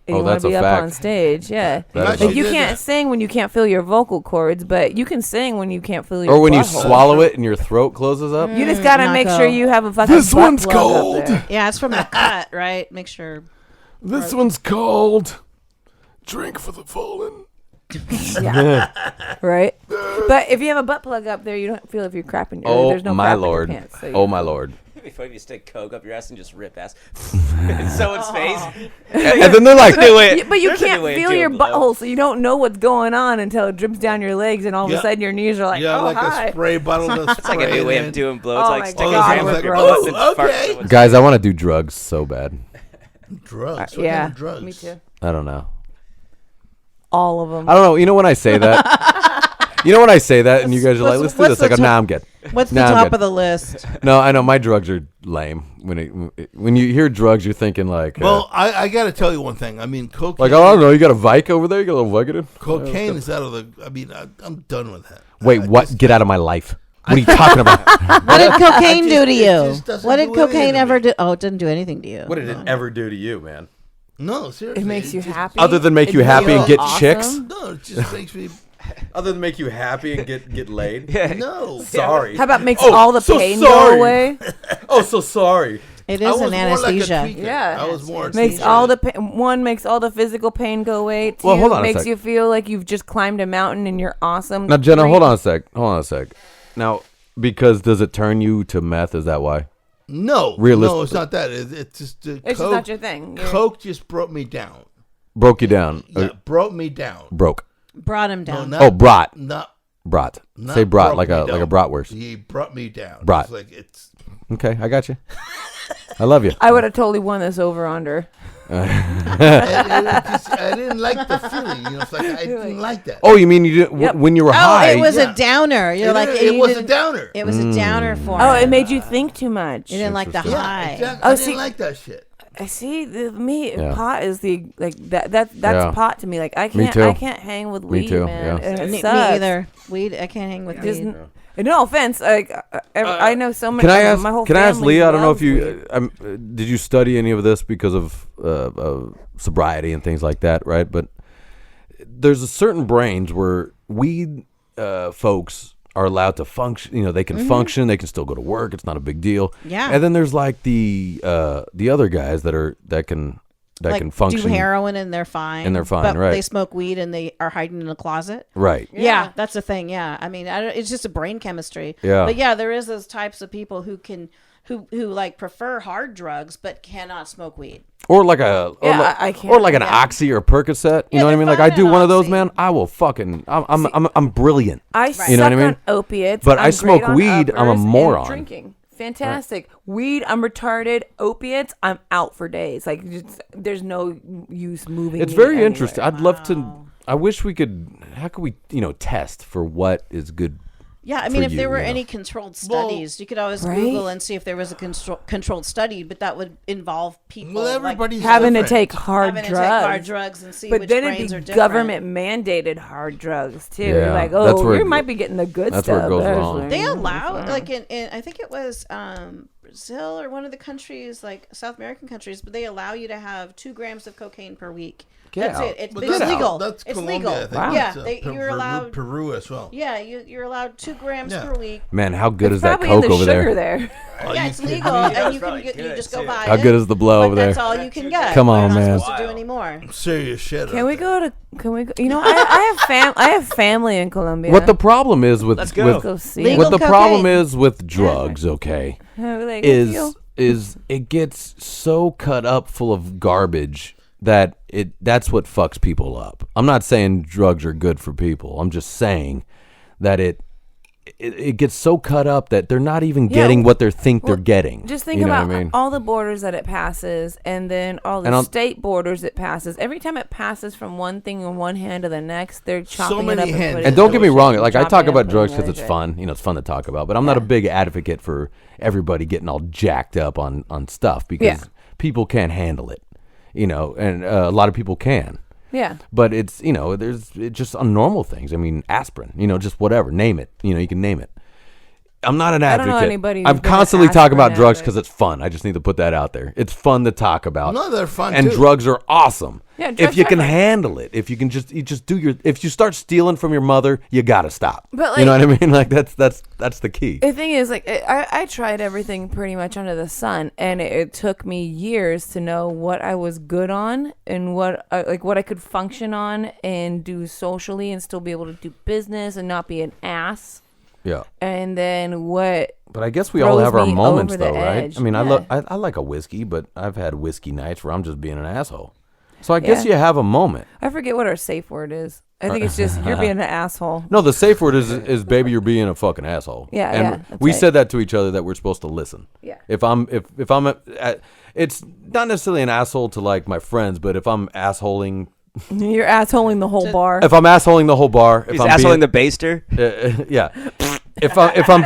and Oh, you want that's to a be up fact. on stage, yeah. That is Like She you did can't that. sing when you can't feel your vocal cords, but you can sing when you can't feel your Or when you butthole. swallow it and your throat closes up. You just gotta not make go. sure you have a fucking This butt one's plug up cold. there. Yeah, it's from the cut, right? Make sure. This one's cold. Drink for the fallen. Right? But if you have a butt plug up there, you don't feel if you're crapping. Oh There's no my crap in your lord. pants, so you- Oh my lord. Before you stick coke up your ass and just rip ass in someone's face. And then they're like, Do it. Yeah, but you There's a can't new way of feel doing your blow. butthole, so you don't know what's going on until it drips down your legs, and all of Yeah. a sudden your knees are like, Yeah, oh, like hi. a spray bottle. It's like a new way of doing blow. It's Oh like my sticking God, your hand we're up your gross. butt and fart Okay. someone's guys, I want to do drugs so bad. drugs. What Yeah, kind of drugs? me too. I don't know. All of them. I don't know. You know when I say that? You know when I say that and you guys are like, let's do what's this. I go, the nah, I'm good. What's the Nah, I'm top good. of the list? No, I know my drugs are lame. When you hear drugs, you're thinking like, Well, I got to tell you one thing. I mean, cocaine. like, oh, I don't know. You got a Vike over there? You got a little Vicodin? Cocaine is out of the. I mean, I'm done with that. Wait, I what? just- Get out of my life. What are you talking about? What did cocaine just- do to it you? just doesn't What did do anything cocaine to ever me. do? Oh, it didn't do anything to you. What did it ever do to you, man? No, seriously. It makes you just- happy. Other than make It you happy and feels get chicks? No, it just makes me. Other than make you happy and get laid? No. Sorry. How about makes Oh, all the so pain sorry. go away? Oh, so sorry. It I is was an more like a anesthesia. tweaker. Yeah. I was more. Makes tweaker. all the makes all the physical pain go away. Two, Well, hold on a makes sec. you feel like you've just climbed a mountain and you're awesome. Now, Jenna, Three, hold on a sec. Now, because does it turn you to meth? Is that why? No, Realistic- no, it's not that. It's just It's just Coke. not your thing. You're- Coke just brought me down. Broke you down. Yeah, broke me down. Broke. Brought him down. not, Oh, brought. Not Brought. Not Say brought broke like me a down. bratwurst. He brought me down. Brought. It's like it's. Okay, I got you. I love you. I would have totally won this over under. I didn't like the feeling. It's like I didn't like that. Oh, you mean you did Yep. when you were Oh, high? it was yeah. a downer. You're like, it you was a didn't- downer. It was a downer for Oh, him. it made you think too much. You didn't like the Interesting. high. Yeah, exactly. Oh, I see- didn't like that shit. I see. Me, Yeah. pot is the that's Yeah. pot to me. Like I Me can't, too. I can't hang with weed, too, man. yeah. And it Me sucks. either. Weed. I can't hang with Just weed. no offense. Like I know so many. Can I ask? My whole Can I ask family Leah? I don't know if loves you weed. did you study any of this because of sobriety and things like that, right? But there's a certain brains where weed folks are allowed to function. They can function. They can still go to work. It's not a big deal. Yeah. And then there's like the other guys that can function. Do heroin and they're fine. And they're fine, but right. They smoke weed and they are hiding in a closet. Right. Yeah, that's the thing. Yeah, I mean, it's just a brain chemistry. Yeah. But yeah, there is those types of people who like prefer hard drugs but cannot smoke weed. Or like a I can't. or like an Oxy or a Percocet. You know what I they're mean? Like I fine do on one of those, Oxy. man. I will fucking. I'm brilliant. I You know what I suck mean? on opiates, But I'm I great smoke on weed, I'm a uppers, and moron. Drinking, fantastic. Weed, I'm retarded. Opiates, I'm out for days. Like there's no use moving. It's me very anywhere. interesting. I'd love to. I wish we could. How could we, test for what is good? Yeah, I For mean, if you, there were you know. any controlled studies, you could always Right? Google and see if there was a controlled study, but that would involve people Well, everybody's Having to different. take hard having drugs. to take hard drugs and see But which then brains are it'd be different. government mandated hard drugs too. Yeah, You're like, that's oh, where you it- might be getting the good that's where it stuff. goes That's wrong. like- They allow, like in I think it was Brazil or one of the countries, like South American countries, but they allow you to have 2 grams of cocaine per week. Get That's out. it. It's, But it's that's legal. That's it's Colombia, legal. I think. Wow. Yeah, It's, you're allowed. Peru as well. Yeah, you're allowed 2 grams Yeah. per week. Man, how good It's is that probably in coke the over sugar there? there. Oh, Yeah, you it's kidding legal, me? and That's you can probably get, you good, just go too. buy How it. good is the blow But over there? that's all you can get. Come on, You're not man. supposed to do anymore. Serious shit. Can out we there. go to? Can we? Go, I have family in Colombia. What the problem is with Let's go. with Go see Legal what the them. problem cocaine. is with drugs, okay, Like, is it gets so cut up full of garbage that that's what fucks people up. I'm not saying drugs are good for people. I'm just saying that it gets so cut up that they're not even getting what they think they're getting. Just think You know about what I mean? all the borders that it passes, and then all the And state borders it passes. Every time it passes from one thing in one hand to the next, they're chopping many it up. hands. putting And it don't in get me the wrong, ocean, like I chopping talk it up about and drugs putting because it it's in. fun. It's fun to talk about. But I'm not a big advocate for everybody getting all jacked up on stuff because Yeah. people can't handle it. And a lot of people can. Yeah. But it's just on normal things. I mean, aspirin, just whatever, name it. You can name it. I'm not an I don't advocate. know anybody who's I'm been an constantly talking about aspirin drugs addict. because it's fun. I just need to put that out there. It's fun to talk about. No, they're fun and too. drugs are awesome. Yeah, if drugs you are can fun. handle it, if you can just do if you start stealing from your mother, you gotta stop. But, you know like- what I mean? Like that's the key. The thing is, like, I tried everything pretty much under the sun, and it took me years to know what I was good on and what I could function on and do socially and still be able to do business and not be an ass. Yeah. And then what? But I guess we all throws have our me moments, over the though, right? edge. I mean, Yeah. I like a whiskey, but I've had whiskey nights where I'm just being an asshole. So I guess Yeah. you have a moment. I forget what our safe word is. I think it's just you're being an asshole. No, the safe word is baby, you're being a fucking asshole. Yeah, and yeah, that's we right. said that to each other that we're supposed to listen. Yeah. If I'm it's not necessarily an asshole to like my friends, but if I'm assholing, You're assholing the whole bar. if I'm assholing the whole bar, if He's I'm assholing the baster. yeah. If I'm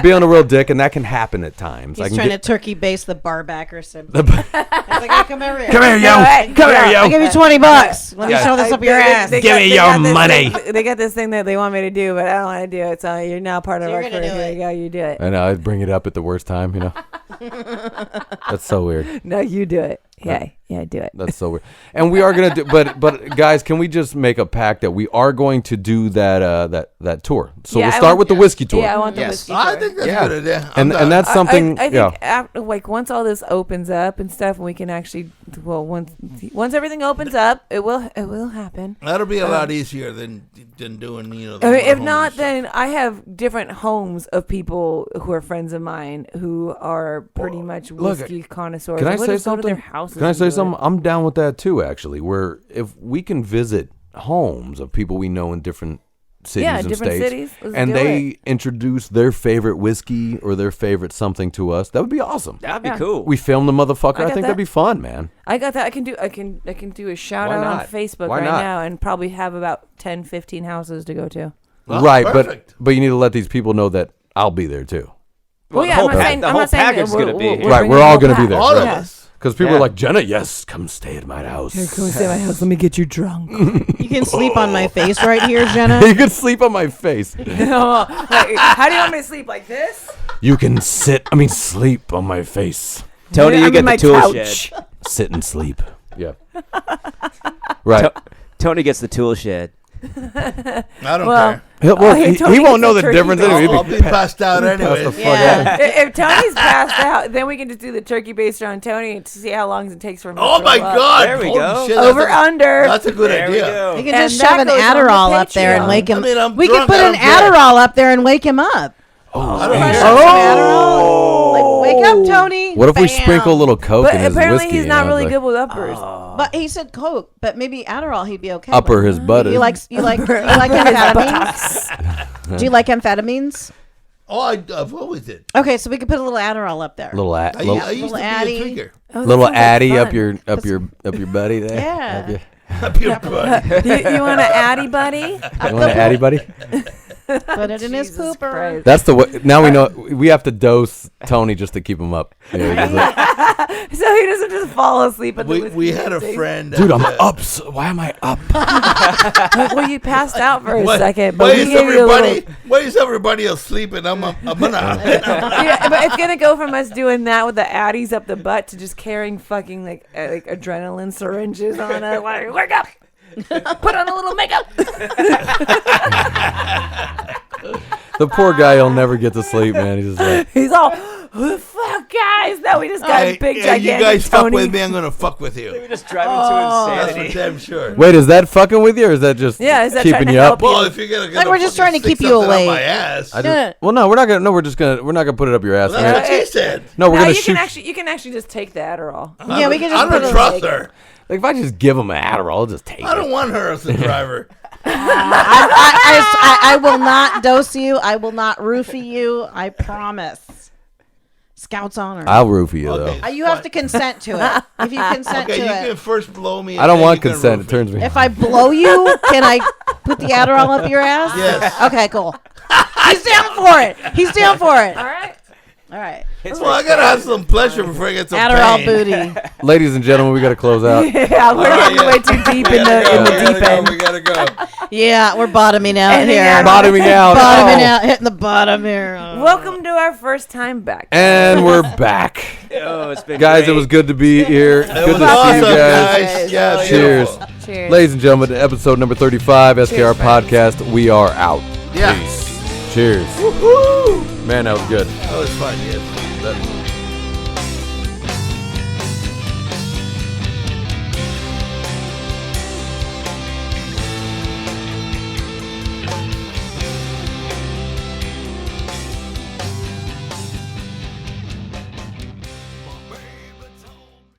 being a real dick, and that can happen at times. He's trying to turkey base the bar back or something. to. It's like, hey, come over here. Come here, yo. Hey, Come here, I'll yo. give you $20. Let me Yeah. shove this up your ass. Give me your got this money. thing- they got this thing that they want me to do, but I don't want to do it. So you're now part of So our you're crew. gonna do Here it. you go. You do it. I know I bring it up at the worst time. That's so weird. No, you do it. Yeah, do it. That's so weird. And we are gonna do, but guys, can we just make a pact that we are going to do that tour? So Yeah, we'll I start want- with the whiskey tour. Yeah, I want the Yes, whiskey. I tour. think that's Yeah. a good idea. and that's something. I yeah. think after, like once all this opens up and stuff, we can actually once everything opens up, it will happen. That'll be a lot easier than doing the I mean, if motorhome not, and stuff. then I have different homes of people who are friends of mine who are pretty much look, whiskey connoisseurs. can I And we'll say just go to their something? houses. Can I and say do something? it. I'm down with that too, actually. Where if we can visit homes of people we know in different cities Yeah, and different states, cities. Let's and do they introduce their favorite whiskey or their favorite something to us, that would be awesome. That'd be Yeah. cool. We film the motherfucker. I got think that. that'd be fun, man. I got that. I can do a shout Why out on not? Facebook Why right not? now and probably have about 10, 15 houses to go to. Well, right, perfect. but you need to let these people know that I'll be there too. Well, the yeah, whole I'm not pack- saying the I'm whole not saying package that is gonna be here. Right, bringing we're the all whole gonna be pack. there. All of Right. us. Because people Yeah. are like, Jenna, yes, come stay at my house. Come stay at my house. Let me get you drunk. You can sleep on my face right here, Jenna. You can sleep on my face. No, like, how do you want me to sleep like this? You can sleep on my face. Tony, you I'm get in the my tool couch. shed. Sit and sleep. Yeah. Right. Tony gets the tool shed. I don't Well, care. hey, He Tony won't gets know a the turkey difference base. anyway. I'll be passed out anyways. Yeah. If Tony's passed out, then we can just do the turkey based on Tony to see how long it takes for him. Oh to my throw up. God! There we Holy go. shit, Over that's a, under. That's a good There we idea. go. You can And just that shove an goes on the Adderall up there and Patreon. wake him. I mean, I'm we drunk, could put I an don't care. Adderall up there and wake him up. I don't Crush care. up some Adderall. Like, wake up, Tony. What if we Bam. sprinkle a little Coke But in his apparently whiskey? he's and not I was really like, good with uppers. But he said Coke, but maybe Adderall he'd be okay. Upper with. his butt. You like amphetamines? Do you like amphetamines? Oh, I've always did. Okay, so we could put a little Adderall up there. little I used to Little be Addy. a drinker. Oh, that little sounds like Addy fun. up your buddy there. Yeah. Up your- Up your butt. You want an Addy, buddy? You want an Addy buddy? Put it in his Jesus pooper. Christ. That's the way. Now we know we have to dose Tony just to keep him up. You know, he's like, So he doesn't just fall asleep at the We whiskey had a tasting. friend. dude, I'm up. So why am I up? Like, well, you passed out for a Why- second, why but we is gave you a little. everybody? Why is everybody asleep and I'm gonna? Yeah, but it's gonna go from us doing that with the Addies up the butt to just carrying fucking like adrenaline syringes on it. Like, wake up, put on a little makeup. The poor guy, he'll never get to sleep, man. He's just like, He's all, who the fuck, guys? Now we just got Hey, big hey, gigantic you guys fuck Tony. with me, I'm gonna fuck with We you. just drive him That's to for insanity. damn sure. wait, is that fucking with you, or is that just Yeah, is that trying keeping to you help up? you? Well, if you're gonna Like, we're just fucking trying to keep stick you something up awake. my ass. I just, well, no, we're not gonna. No, we're not gonna put it up your ass. Well, man. that's what she said. No, we're No, gonna you shoot. can actually just take the Adderall. Yeah, we can just I put don't a trust her. Like if I just give him an Adderall, I'll just take I it. don't want her as the driver. I will not dose you. I will not roofie you. I promise. Scout's honor. I'll roofie you Okay. though. You have to consent to it. If you consent Okay, to you it. can first blow me. I and don't then want you can consent. It roof turns me. If I blow you, can I put the Adderall up your ass? Yes. Okay, cool. He's down for it. He's down for it. All right. All right. Well, I gotta have some pleasure before I get some Adderall pain. booty. Ladies and gentlemen, we got to close out. Yeah, we're getting way too deep in the deep end. We gotta go. Yeah, we're bottoming out Ending here. out. Bottoming out. Bottoming Oh. out, hitting the bottom here. Welcome to our first time back. And we're back. Oh, it's been Guys, great. it was good to be here. It Good was to awesome, see you guys. guys. Yeah, Cheers. beautiful. Cheers. Ladies and gentlemen, episode number 35, SkR Cheers, friends. Podcast. We are out. Yeah. Cheers. Woo! Man, that was good. That was fun, yes. That-